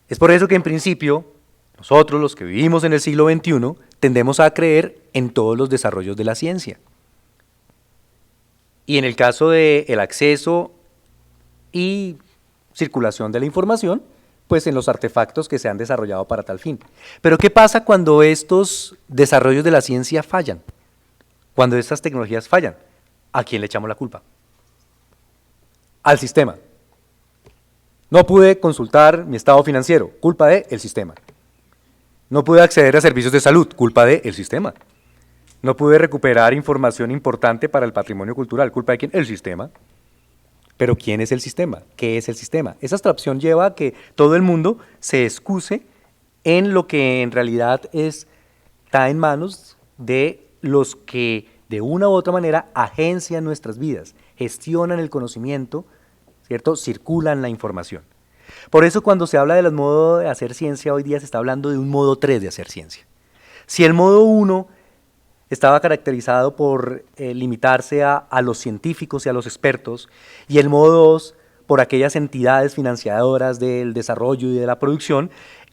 Es por eso que en principio, nosotros los que vivimos en el siglo XXI, tendemos a creer en todos los desarrollos de la ciencia. Y en el caso del acceso y circulación de la información, pues en los artefactos que se han desarrollado para tal fin. Pero ¿qué pasa cuando estos desarrollos de la ciencia fallan? Cuando estas tecnologías fallan, ¿a quién le echamos la culpa? Al sistema. No pude consultar mi estado financiero, culpa del sistema. No pude acceder a servicios de salud, culpa del sistema. No pude recuperar información importante para el patrimonio cultural, ¿culpa de quién? El sistema. Pero ¿quién es el sistema? ¿Qué es el sistema? Esa abstracción lleva a que todo el mundo se excuse en lo que en realidad está en manos de los que de una u otra manera agencian nuestras vidas, gestionan el conocimiento, ¿cierto? Circulan la información. Por eso cuando se habla de los modos de hacer ciencia, hoy día se está hablando de un modo 3 de hacer ciencia. Si el modo 1 estaba caracterizado por limitarse a los científicos y a los expertos, y el modo 2 por aquellas entidades financiadoras del desarrollo y de la producción,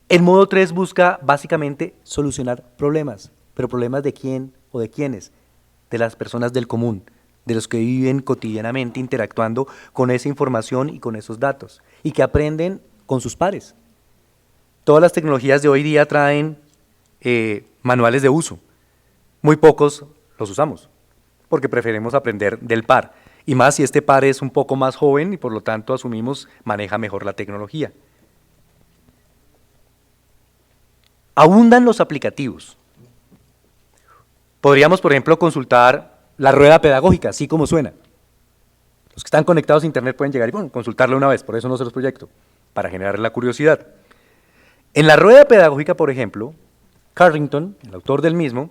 el modo 3 busca básicamente solucionar problemas. ¿Pero problemas de quién o de quiénes? De las personas del común, de los que viven cotidianamente interactuando con esa información y con esos datos, y que aprenden con sus pares. Todas las tecnologías de hoy día traen manuales de uso. Muy pocos los usamos, porque preferimos aprender del par, y más si este par es un poco más joven y por lo tanto asumimos maneja mejor la tecnología. Abundan los aplicativos. Podríamos, por ejemplo, consultar la rueda pedagógica, así como suena. Los que están conectados a internet pueden llegar y consultarla una vez, por eso no se los proyecto, para generar la curiosidad. En la rueda pedagógica, por ejemplo, Carrington, el autor del mismo,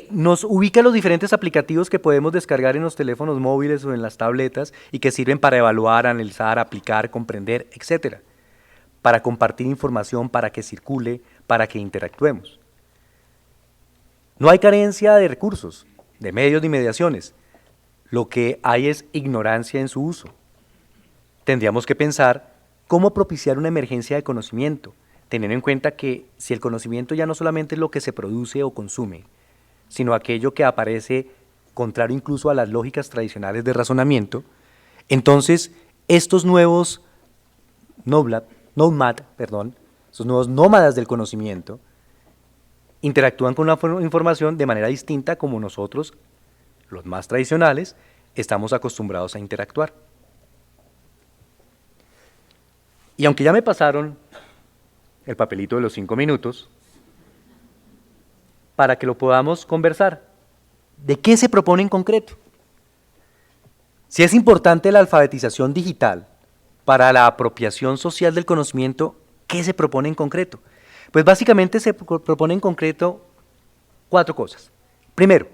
nos ubica los diferentes aplicativos que podemos descargar en los teléfonos móviles o en las tabletas y que sirven para evaluar, analizar, aplicar, comprender, etcétera, para compartir información, para que circule, para que interactuemos. No hay carencia de recursos, de medios ni mediaciones. Lo que hay es ignorancia en su uso. Tendríamos que pensar cómo propiciar una emergencia de conocimiento, teniendo en cuenta que si el conocimiento ya no solamente es lo que se produce o consume, sino aquello que aparece contrario incluso a las lógicas tradicionales de razonamiento, entonces estos nuevos estos nuevos nómadas del conocimiento, interactúan con la información de manera distinta como nosotros, los más tradicionales, estamos acostumbrados a interactuar. Y aunque ya me pasaron el papelito de los 5 minutos, para que lo podamos conversar, ¿de qué se propone en concreto? Si es importante la alfabetización digital para la apropiación social del conocimiento, ¿qué se propone en concreto? Pues básicamente se propone en concreto 4 cosas. Primero,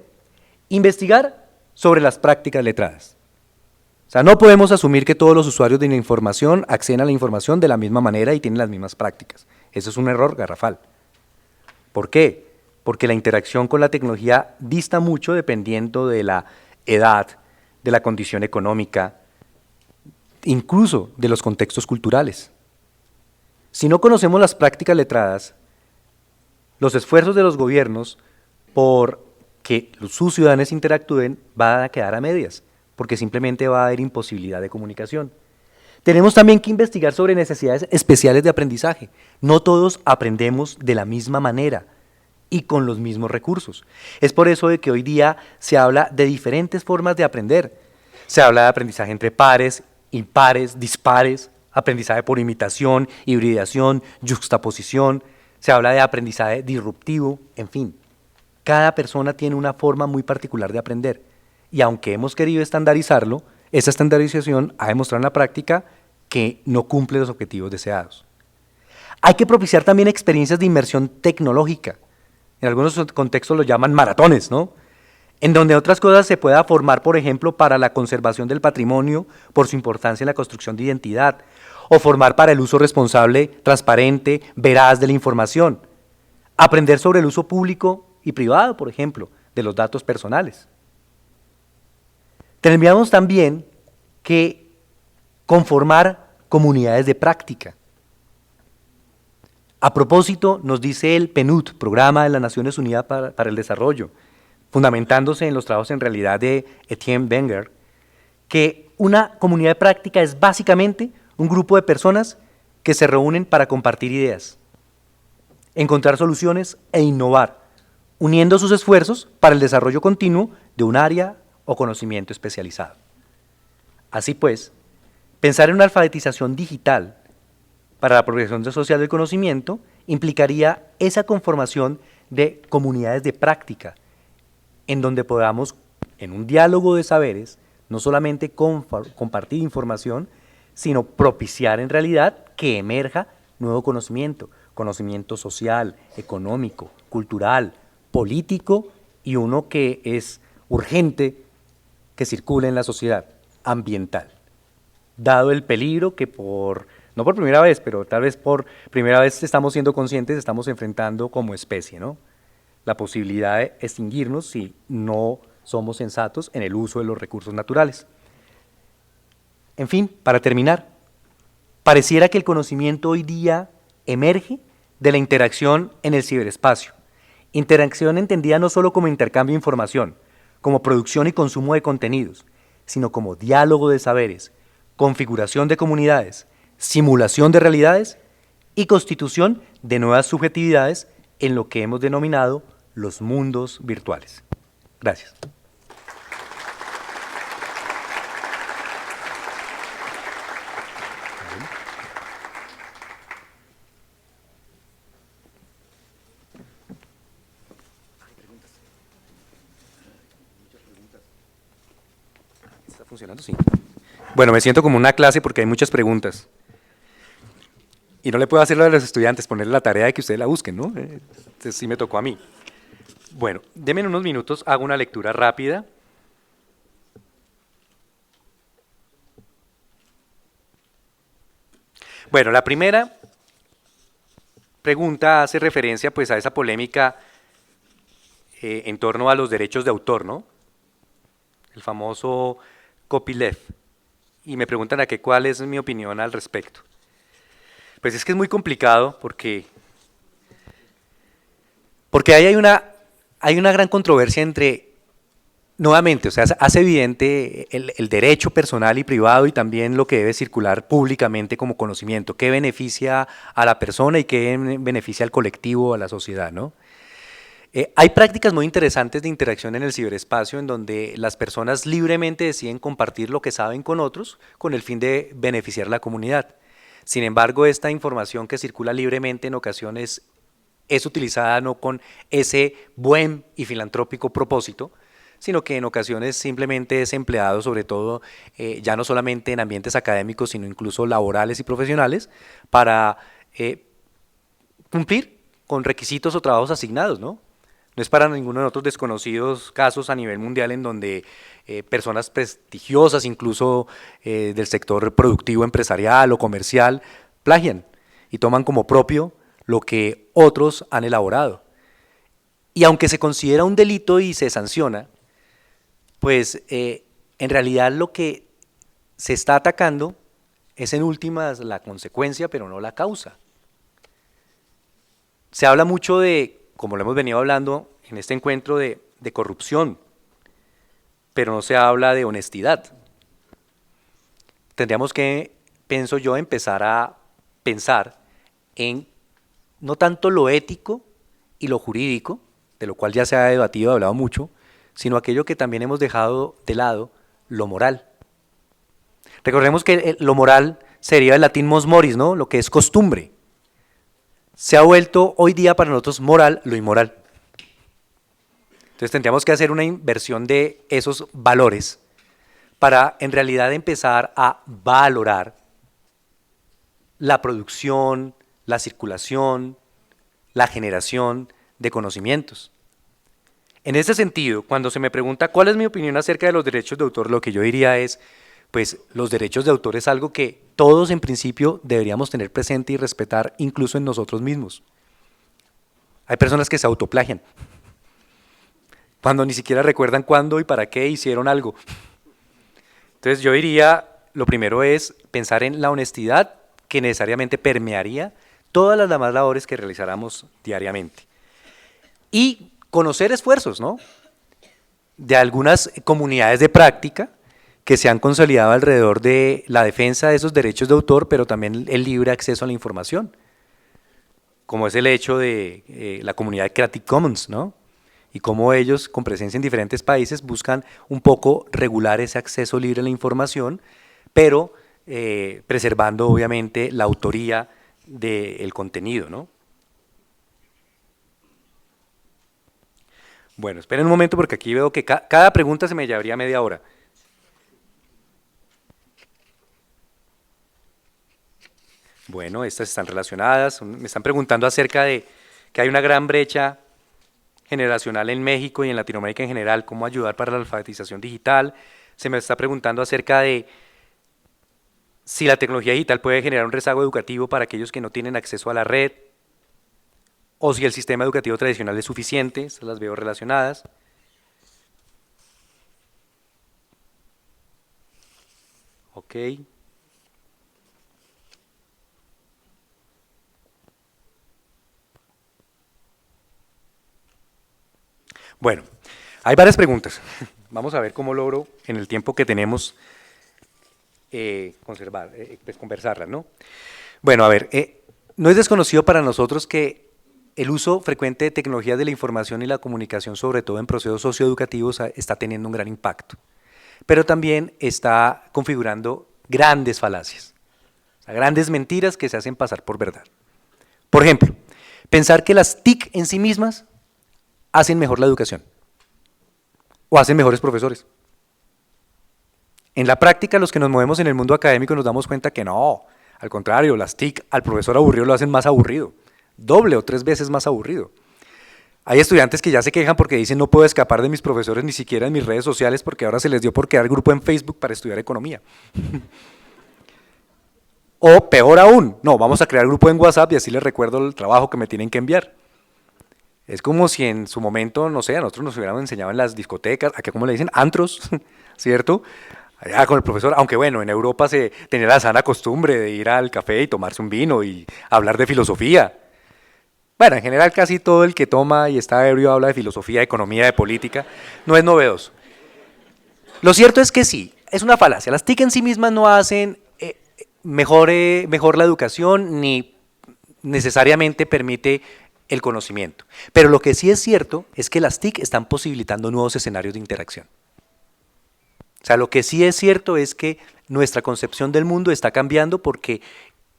investigar sobre las prácticas letradas. O sea, no podemos asumir que todos los usuarios de la información acceden a la información de la misma manera y tienen las mismas prácticas. Eso es un error garrafal. ¿Por qué? porque la interacción con la tecnología dista mucho dependiendo de la edad, de la condición económica, incluso de los contextos culturales. Si no conocemos las prácticas letradas, los esfuerzos de los gobiernos por que sus ciudadanos interactúen van a quedar a medias, porque simplemente va a haber imposibilidad de comunicación. Tenemos también que investigar sobre necesidades especiales de aprendizaje. No todos aprendemos de la misma manera y con los mismos recursos. Es por eso de que hoy día se habla de diferentes formas de aprender. Se habla de aprendizaje entre pares, impares, dispares, aprendizaje por imitación, hibridación, yuxtaposición. Se habla de aprendizaje disruptivo, en fin. Cada persona tiene una forma muy particular de aprender. Y aunque hemos querido estandarizarlo, esa estandarización ha demostrado en la práctica que no cumple los objetivos deseados. Hay que propiciar también experiencias de inmersión tecnológica. En algunos contextos lo llaman maratones, ¿no? En donde otras cosas se pueda formar, por ejemplo, para la conservación del patrimonio por su importancia en la construcción de identidad, o formar para el uso responsable, transparente, veraz de la información. Aprender sobre el uso público y privado, por ejemplo, de los datos personales. Tendríamos también que conformar comunidades de práctica. A propósito, nos dice el PNUD, Programa de las Naciones Unidas para el Desarrollo, fundamentándose en los trabajos en realidad de Etienne Wenger, que una comunidad de práctica es básicamente un grupo de personas que se reúnen para compartir ideas, encontrar soluciones e innovar, uniendo sus esfuerzos para el desarrollo continuo de un área o conocimiento especializado. Así pues, pensar en una alfabetización digital para la progresión social del conocimiento implicaría esa conformación de comunidades de práctica, en donde podamos, en un diálogo de saberes, no solamente compartir información, sino propiciar en realidad que emerja nuevo conocimiento, conocimiento social, económico, cultural, político y uno que es urgente que circule en la sociedad, ambiental. Dado el peligro que no por primera vez, pero tal vez por primera vez estamos siendo conscientes, estamos enfrentando como especie, ¿no? La posibilidad de extinguirnos si no somos sensatos en el uso de los recursos naturales. En fin, para terminar, pareciera que el conocimiento hoy día emerge de la interacción en el ciberespacio. Interacción entendida no solo como intercambio de información, como producción y consumo de contenidos, sino como diálogo de saberes, configuración de comunidades, simulación de realidades y constitución de nuevas subjetividades en lo que hemos denominado los mundos virtuales. Gracias. ¿Está funcionando? Sí. Bueno, me siento como una clase porque hay muchas preguntas. Y no le puedo hacerlo a los estudiantes, ponerle la tarea de que ustedes la busquen, ¿no? Entonces sí me tocó a mí. Bueno, denme unos minutos, hago una lectura rápida. Bueno, la primera pregunta hace referencia pues a esa polémica en torno a los derechos de autor, ¿no? El famoso copyleft. Y me preguntan a qué cuál es mi opinión al respecto. Pues es que es muy complicado porque ahí hay una gran controversia entre, nuevamente, o sea, hace evidente el derecho personal y privado y también lo que debe circular públicamente como conocimiento, qué beneficia a la persona y qué beneficia al colectivo, a la sociedad, ¿no? Hay prácticas muy interesantes de interacción en el ciberespacio en donde las personas libremente deciden compartir lo que saben con otros con el fin de beneficiar a la comunidad. Sin embargo, esta información que circula libremente en ocasiones es utilizada no con ese buen y filantrópico propósito, sino que en ocasiones simplemente es empleado, sobre todo, ya no solamente en ambientes académicos, sino incluso laborales y profesionales, para cumplir con requisitos o trabajos asignados, ¿no? No es para ninguno de otros desconocidos casos a nivel mundial en donde personas prestigiosas, incluso del sector productivo, empresarial o comercial, plagian y toman como propio lo que otros han elaborado. Y aunque se considera un delito y se sanciona, pues en realidad lo que se está atacando es en últimas la consecuencia, pero no la causa. Se habla mucho de, como lo hemos venido hablando en este encuentro, de corrupción, pero no se habla de honestidad. Tendríamos que, pienso yo, empezar a pensar en no tanto lo ético y lo jurídico, de lo cual ya se ha debatido, hablado mucho, sino aquello que también hemos dejado de lado, lo moral. Recordemos que lo moral se deriva del latín mos moris, ¿no? Lo que es costumbre. Se ha vuelto hoy día para nosotros moral lo inmoral. Entonces tendríamos que hacer una inversión de esos valores para en realidad empezar a valorar la producción, la circulación, la generación de conocimientos. En ese sentido, cuando se me pregunta cuál es mi opinión acerca de los derechos de autor, lo que yo diría es, pues los derechos de autor es algo que todos en principio deberíamos tener presente y respetar incluso en nosotros mismos. Hay personas que se autoplagian, cuando ni siquiera recuerdan cuándo y para qué hicieron algo. Entonces yo diría, lo primero es pensar en la honestidad que necesariamente permearía todas las demás labores que realizáramos diariamente. Y conocer esfuerzos, ¿no?, de algunas comunidades de práctica que se han consolidado alrededor de la defensa de esos derechos de autor, pero también el libre acceso a la información, como es el hecho de la comunidad Creative Commons, ¿no?, y cómo ellos, con presencia en diferentes países, buscan un poco regular ese acceso libre a la información, pero preservando obviamente la autoría del contenido, ¿no? Bueno, esperen un momento porque aquí veo que cada pregunta se me llevaría media hora. Bueno, estas están relacionadas, me están preguntando acerca de que hay una gran brecha generacional en México y en Latinoamérica en general, cómo ayudar para la alfabetización digital. Se me está preguntando acerca de si la tecnología digital puede generar un rezago educativo para aquellos que no tienen acceso a la red, o si el sistema educativo tradicional es suficiente. Estas las veo relacionadas. Ok. Bueno, hay varias preguntas. Vamos a ver cómo logro en el tiempo que tenemos conversarlas, ¿no? Bueno, a ver, no es desconocido para nosotros que el uso frecuente de tecnologías de la información y la comunicación, sobre todo en procesos socioeducativos, está teniendo un gran impacto, pero también está configurando grandes falacias, o sea, grandes mentiras que se hacen pasar por verdad. Por ejemplo, pensar que las TIC en sí mismas hacen mejor la educación o hacen mejores profesores. En la práctica, los que nos movemos en el mundo académico nos damos cuenta que no, al contrario, las TIC al profesor aburrido lo hacen más aburrido, 2 o 3 veces más aburrido. Hay estudiantes que ya se quejan porque dicen no puedo escapar de mis profesores ni siquiera en mis redes sociales porque ahora se les dio por crear grupo en Facebook para estudiar economía. O peor aún, no, vamos a crear grupo en WhatsApp y así les recuerdo el trabajo que me tienen que enviar. Es como si en su momento, no sé, a nosotros nos hubieran enseñado en las discotecas, aquí como le dicen, antros, ¿cierto? Allá con el profesor, aunque bueno, en Europa se tenía la sana costumbre de ir al café y tomarse un vino y hablar de filosofía. Bueno, en general casi todo el que toma y está ebrio habla de filosofía, de economía, de política, no es novedoso. Lo cierto es que sí, es una falacia. Las TIC en sí mismas no hacen mejor la educación ni necesariamente permite el conocimiento. Pero lo que sí es cierto es que las TIC están posibilitando nuevos escenarios de interacción. O sea, lo que sí es cierto es que nuestra concepción del mundo está cambiando porque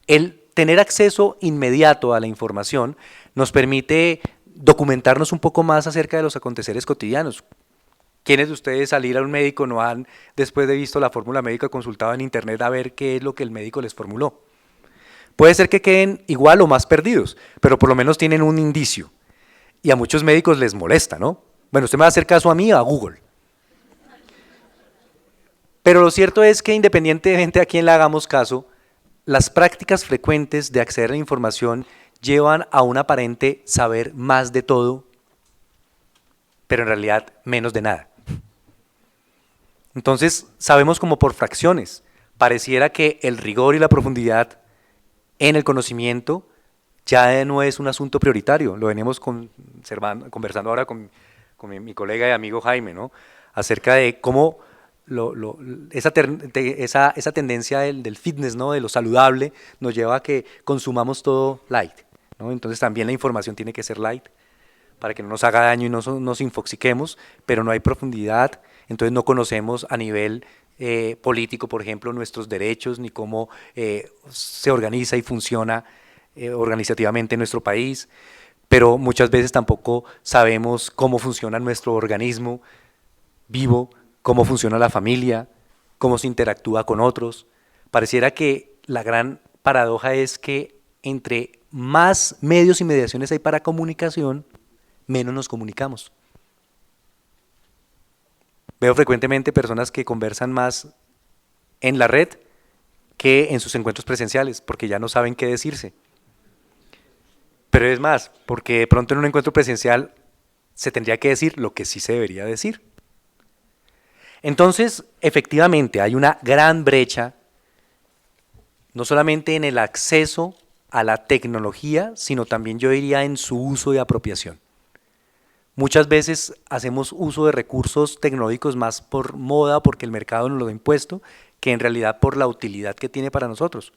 el tener acceso inmediato a la información nos permite documentarnos un poco más acerca de los aconteceres cotidianos. ¿Quiénes de ustedes al ir a un médico no han, después de visto la fórmula médica, consultado en internet a ver qué es lo que el médico les formuló? Puede ser que queden igual o más perdidos, pero por lo menos tienen un indicio. Y a muchos médicos les molesta, ¿no? Bueno, usted me va a hacer caso a mí o a Google. Pero lo cierto es que independientemente a quién le hagamos caso, las prácticas frecuentes de acceder a la información llevan a un aparente saber más de todo pero en realidad menos de nada. Entonces sabemos como por fracciones, pareciera que el rigor y la profundidad en el conocimiento ya no es un asunto prioritario, lo venimos conversando ahora con mi colega y amigo Jaime, ¿no? Acerca de cómo esa tendencia del fitness, ¿no? De lo saludable, nos lleva a que consumamos todo light, ¿no? Entonces también la información tiene que ser light, para que no nos haga daño y no nos infoxiquemos, pero no hay profundidad, entonces no conocemos a nivel político, por ejemplo, nuestros derechos, ni cómo se organiza y funciona organizativamente en nuestro país, pero muchas veces tampoco sabemos cómo funciona nuestro organismo vivo, cómo funciona la familia, cómo se interactúa con otros. Pareciera que la gran paradoja es que entre más medios y mediaciones hay para comunicación, menos nos comunicamos. Veo frecuentemente personas que conversan más en la red que en sus encuentros presenciales, porque ya no saben qué decirse. Pero es más, porque de pronto en un encuentro presencial se tendría que decir lo que sí se debería decir. Entonces, efectivamente, hay una gran brecha, no solamente en el acceso a la tecnología, sino también yo diría en su uso y apropiación. Muchas veces hacemos uso de recursos tecnológicos más por moda, porque el mercado nos lo ha impuesto, que en realidad por la utilidad que tiene para nosotros.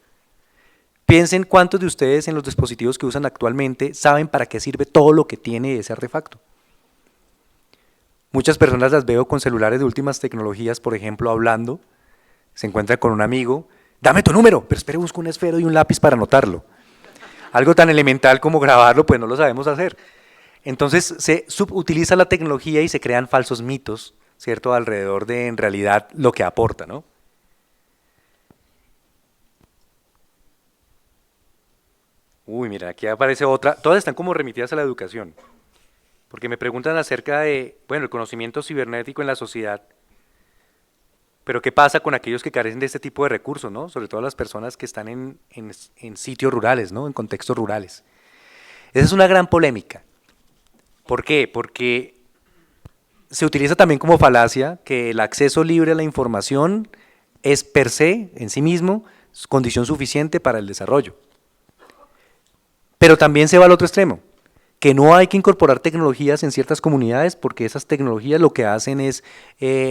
Piensen cuántos de ustedes en los dispositivos que usan actualmente saben para qué sirve todo lo que tiene ese artefacto. Muchas personas las veo con celulares de últimas tecnologías, por ejemplo, hablando, se encuentran con un amigo, dame tu número, pero espere, busco un esfero y un lápiz para anotarlo. Algo tan elemental como grabarlo, pues no lo sabemos hacer. Entonces se subutiliza la tecnología y se crean falsos mitos, ¿cierto?, alrededor de en realidad lo que aporta, ¿no? Uy, mira, aquí aparece otra, todas están como remitidas a la educación, porque me preguntan acerca de, bueno, el conocimiento cibernético en la sociedad, pero ¿qué pasa con aquellos que carecen de este tipo de recursos, ¿no? Sobre todo las personas que están en sitios rurales, ¿no?, en contextos rurales. Esa es una gran polémica. ¿Por qué? Porque se utiliza también como falacia que el acceso libre a la información es per se, en sí mismo, condición suficiente para el desarrollo. Pero también se va al otro extremo, que no hay que incorporar tecnologías en ciertas comunidades porque esas tecnologías lo que hacen es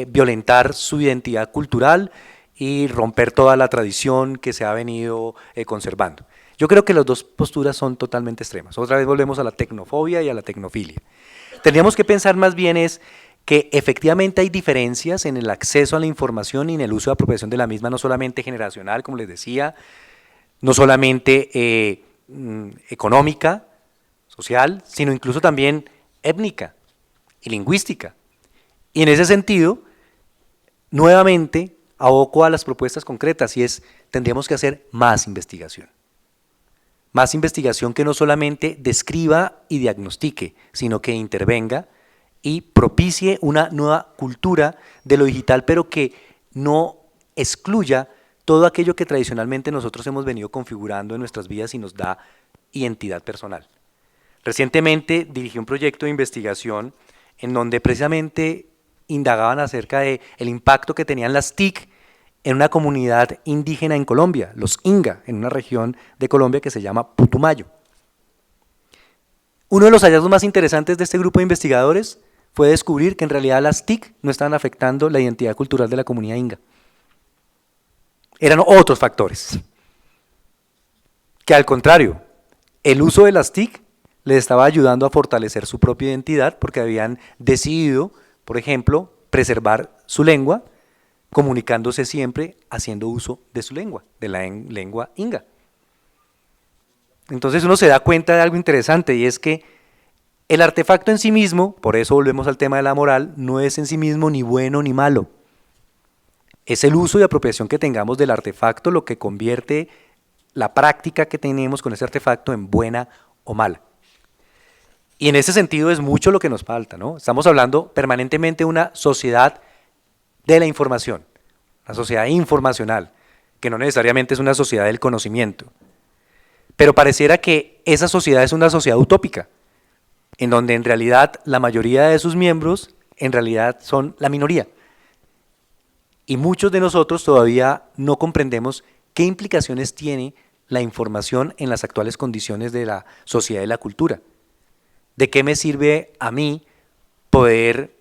violentar su identidad cultural y romper toda la tradición que se ha venido conservando. Yo creo que las dos posturas son totalmente extremas. Otra vez volvemos a la tecnofobia y a la tecnofilia. Tendríamos que pensar más bien es que efectivamente hay diferencias en el acceso a la información y en el uso y apropiación de la misma, no solamente generacional, como les decía, no solamente económica, social, sino incluso también étnica y lingüística. Y en ese sentido, nuevamente aboco a las propuestas concretas y es, tendríamos que hacer más investigación. Más investigación que no solamente describa y diagnostique, sino que intervenga y propicie una nueva cultura de lo digital, pero que no excluya todo aquello que tradicionalmente nosotros hemos venido configurando en nuestras vidas y nos da identidad personal. Recientemente dirigí un proyecto de investigación en donde precisamente indagaban acerca del impacto que tenían las TIC en una comunidad indígena en Colombia, los Inga, en una región de Colombia que se llama Putumayo. Uno de los hallazgos más interesantes de este grupo de investigadores fue descubrir que en realidad las TIC no estaban afectando la identidad cultural de la comunidad Inga. Eran otros factores, que al contrario, el uso de las TIC les estaba ayudando a fortalecer su propia identidad porque habían decidido, por ejemplo, preservar su lengua, comunicándose siempre haciendo uso de su lengua, de la lengua Inga. Entonces uno se da cuenta de algo interesante y es que el artefacto en sí mismo, por eso volvemos al tema de la moral, no es en sí mismo ni bueno ni malo. Es el uso y apropiación que tengamos del artefacto lo que convierte la práctica que tenemos con ese artefacto en buena o mala. Y en ese sentido es mucho lo que nos falta, ¿no? Estamos hablando permanentemente de una sociedad de la información, una sociedad informacional, que no necesariamente es una sociedad del conocimiento. Pero pareciera que esa sociedad es una sociedad utópica, en donde en realidad la mayoría de sus miembros en realidad son la minoría. Y muchos de nosotros todavía no comprendemos qué implicaciones tiene la información en las actuales condiciones de la sociedad y la cultura. ¿De qué me sirve a mí poder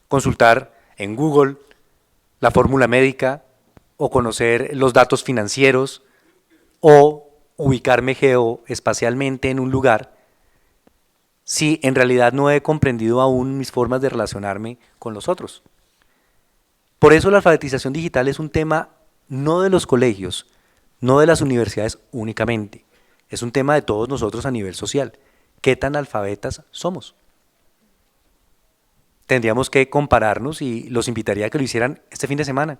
consultar en Google la fórmula médica o conocer los datos financieros o ubicarme geoespacialmente en un lugar si en realidad no he comprendido aún mis formas de relacionarme con los otros? Por eso la alfabetización digital es un tema no de los colegios, no de las universidades únicamente, es un tema de todos nosotros a nivel social. ¿Qué tan alfabetas somos? Tendríamos que compararnos y los invitaría a que lo hicieran este fin de semana.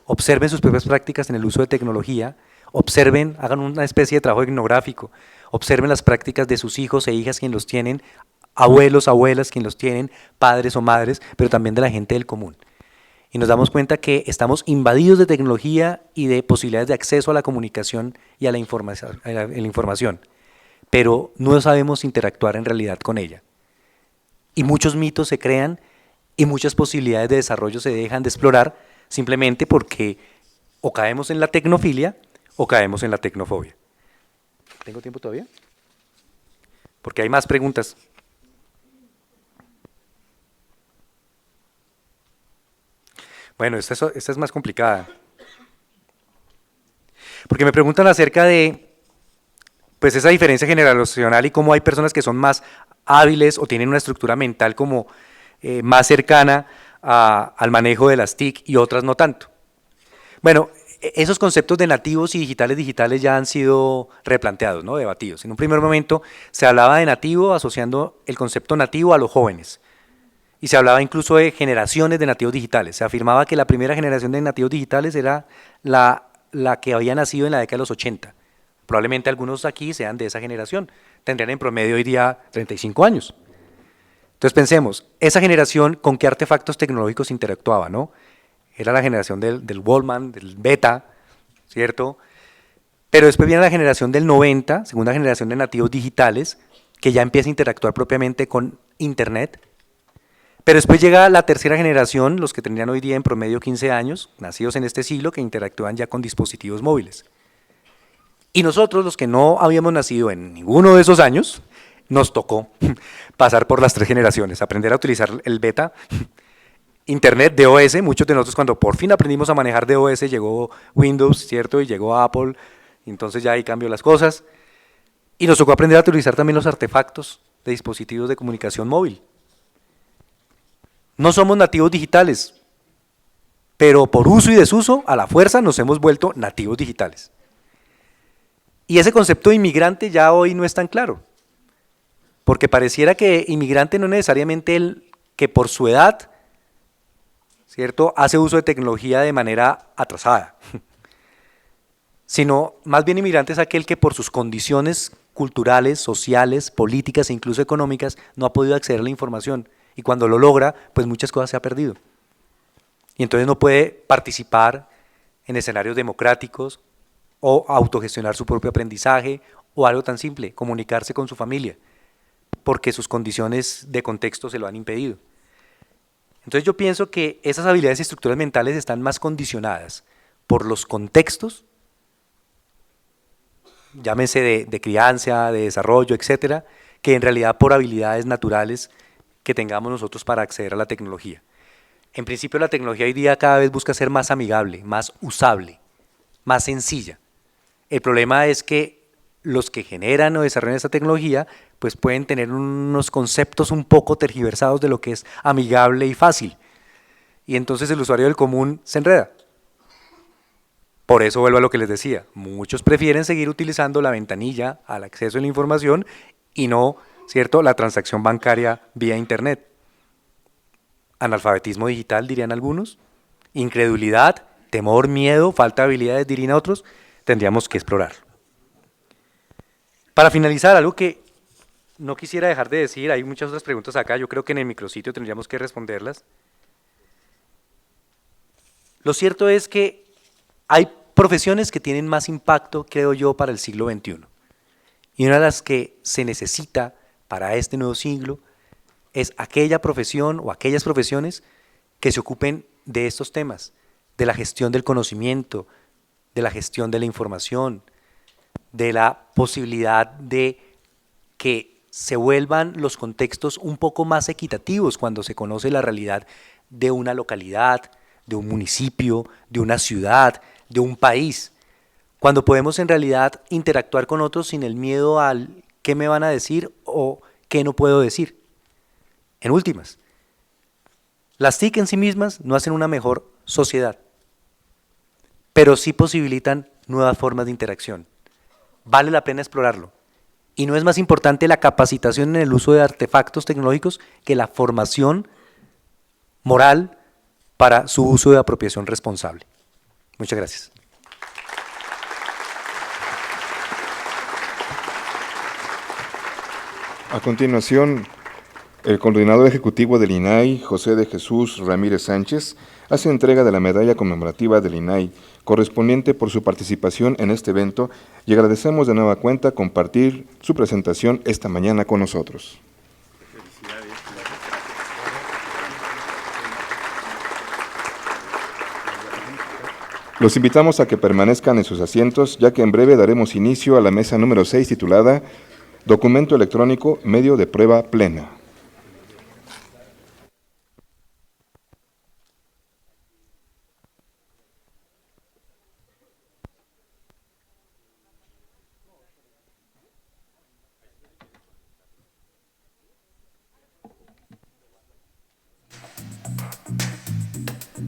Observen sus propias prácticas en el uso de tecnología, observen, hagan una especie de trabajo etnográfico, observen las prácticas de sus hijos e hijas quienes los tienen, abuelos, abuelas quienes los tienen, padres o madres, pero también de la gente del común. Y nos damos cuenta que estamos invadidos de tecnología y de posibilidades de acceso a la comunicación y a la información, pero no sabemos interactuar en realidad con ella. Y muchos mitos se crean y muchas posibilidades de desarrollo se dejan de explorar simplemente porque o caemos en la tecnofilia o caemos en la tecnofobia. ¿Tengo tiempo todavía? Porque hay más preguntas. Bueno, esta es más complicada. Porque me preguntan acerca de pues esa diferencia generacional y cómo hay personas que son más hábiles o tienen una estructura mental como más cercana al manejo de las TIC y otras no tanto. Bueno, esos conceptos de nativos y digitales ya han sido replanteados, ¿no? Debatidos. En un primer momento se hablaba de nativo asociando el concepto nativo a los jóvenes. Y se hablaba incluso de generaciones de nativos digitales. Se afirmaba que la primera generación de nativos digitales era la que había nacido en la década de los 80. Probablemente algunos aquí sean de esa generación. Tendrían en promedio hoy día 35 años. Entonces pensemos, esa generación, ¿con qué artefactos tecnológicos interactuaba, no? Era la generación del Wallman, del Beta, ¿cierto? Pero después viene la generación del 90, segunda generación de nativos digitales, que ya empieza a interactuar propiamente con Internet. Pero después llega la tercera generación, los que tendrían hoy día en promedio 15 años, nacidos en este siglo, que interactúan ya con dispositivos móviles. Y nosotros, los que no habíamos nacido en ninguno de esos años, nos tocó pasar por las tres generaciones, aprender a utilizar el beta, Internet, DOS. Muchos de nosotros cuando por fin aprendimos a manejar DOS, llegó Windows, ¿cierto? Y llegó Apple, entonces ya ahí cambió las cosas. Y nos tocó aprender a utilizar también los artefactos de dispositivos de comunicación móvil. No somos nativos digitales, pero por uso y desuso, a la fuerza nos hemos vuelto nativos digitales. Y ese concepto de inmigrante ya hoy no es tan claro, porque pareciera que inmigrante no es necesariamente el que por su edad, ¿cierto?, hace uso de tecnología de manera atrasada, sino más bien inmigrante es aquel que por sus condiciones culturales, sociales, políticas e incluso económicas no ha podido acceder a la información. Y cuando lo logra, pues muchas cosas se ha perdido. Y entonces no puede participar en escenarios democráticos o autogestionar su propio aprendizaje o algo tan simple, comunicarse con su familia, porque sus condiciones de contexto se lo han impedido. Entonces yo pienso que esas habilidades y estructuras mentales están más condicionadas por los contextos, llámense de crianza, de desarrollo, etcétera, que en realidad por habilidades naturales que tengamos nosotros para acceder a la tecnología. En principio la tecnología hoy día cada vez busca ser más amigable, más usable, más sencilla. El problema es que los que generan o desarrollan esta tecnología pues pueden tener unos conceptos un poco tergiversados de lo que es amigable y fácil. Y entonces el usuario del común se enreda. Por eso vuelvo a lo que les decía, muchos prefieren seguir utilizando la ventanilla al acceso a la información y no, ¿cierto?, la transacción bancaria vía internet. Analfabetismo digital, dirían algunos, incredulidad, temor, miedo, falta de habilidades, dirían otros, tendríamos que explorarlo. Para finalizar, algo que no quisiera dejar de decir, hay muchas otras preguntas acá, yo creo que en el micrositio tendríamos que responderlas. Lo cierto es que hay profesiones que tienen más impacto, creo yo, para el siglo XXI. Y una de las que se necesita para este nuevo siglo, es aquella profesión o aquellas profesiones que se ocupen de estos temas, de la gestión del conocimiento, de la gestión de la información, de la posibilidad de que se vuelvan los contextos un poco más equitativos cuando se conoce la realidad de una localidad, de un municipio, de una ciudad, de un país. Cuando podemos en realidad interactuar con otros sin el miedo al qué me van a decir o qué no puedo decir. En últimas, las TIC en sí mismas no hacen una mejor sociedad, pero sí posibilitan nuevas formas de interacción. Vale la pena explorarlo. Y no es más importante la capacitación en el uso de artefactos tecnológicos que la formación moral para su uso de apropiación responsable. Muchas gracias. A continuación, el coordinador ejecutivo del INAI, José de Jesús Ramírez Sánchez, hace entrega de la medalla conmemorativa del INAI, correspondiente por su participación en este evento, y agradecemos de nueva cuenta compartir su presentación esta mañana con nosotros. Los invitamos a que permanezcan en sus asientos, ya que en breve daremos inicio a la mesa número 6 titulada Documento electrónico, medio de prueba plena.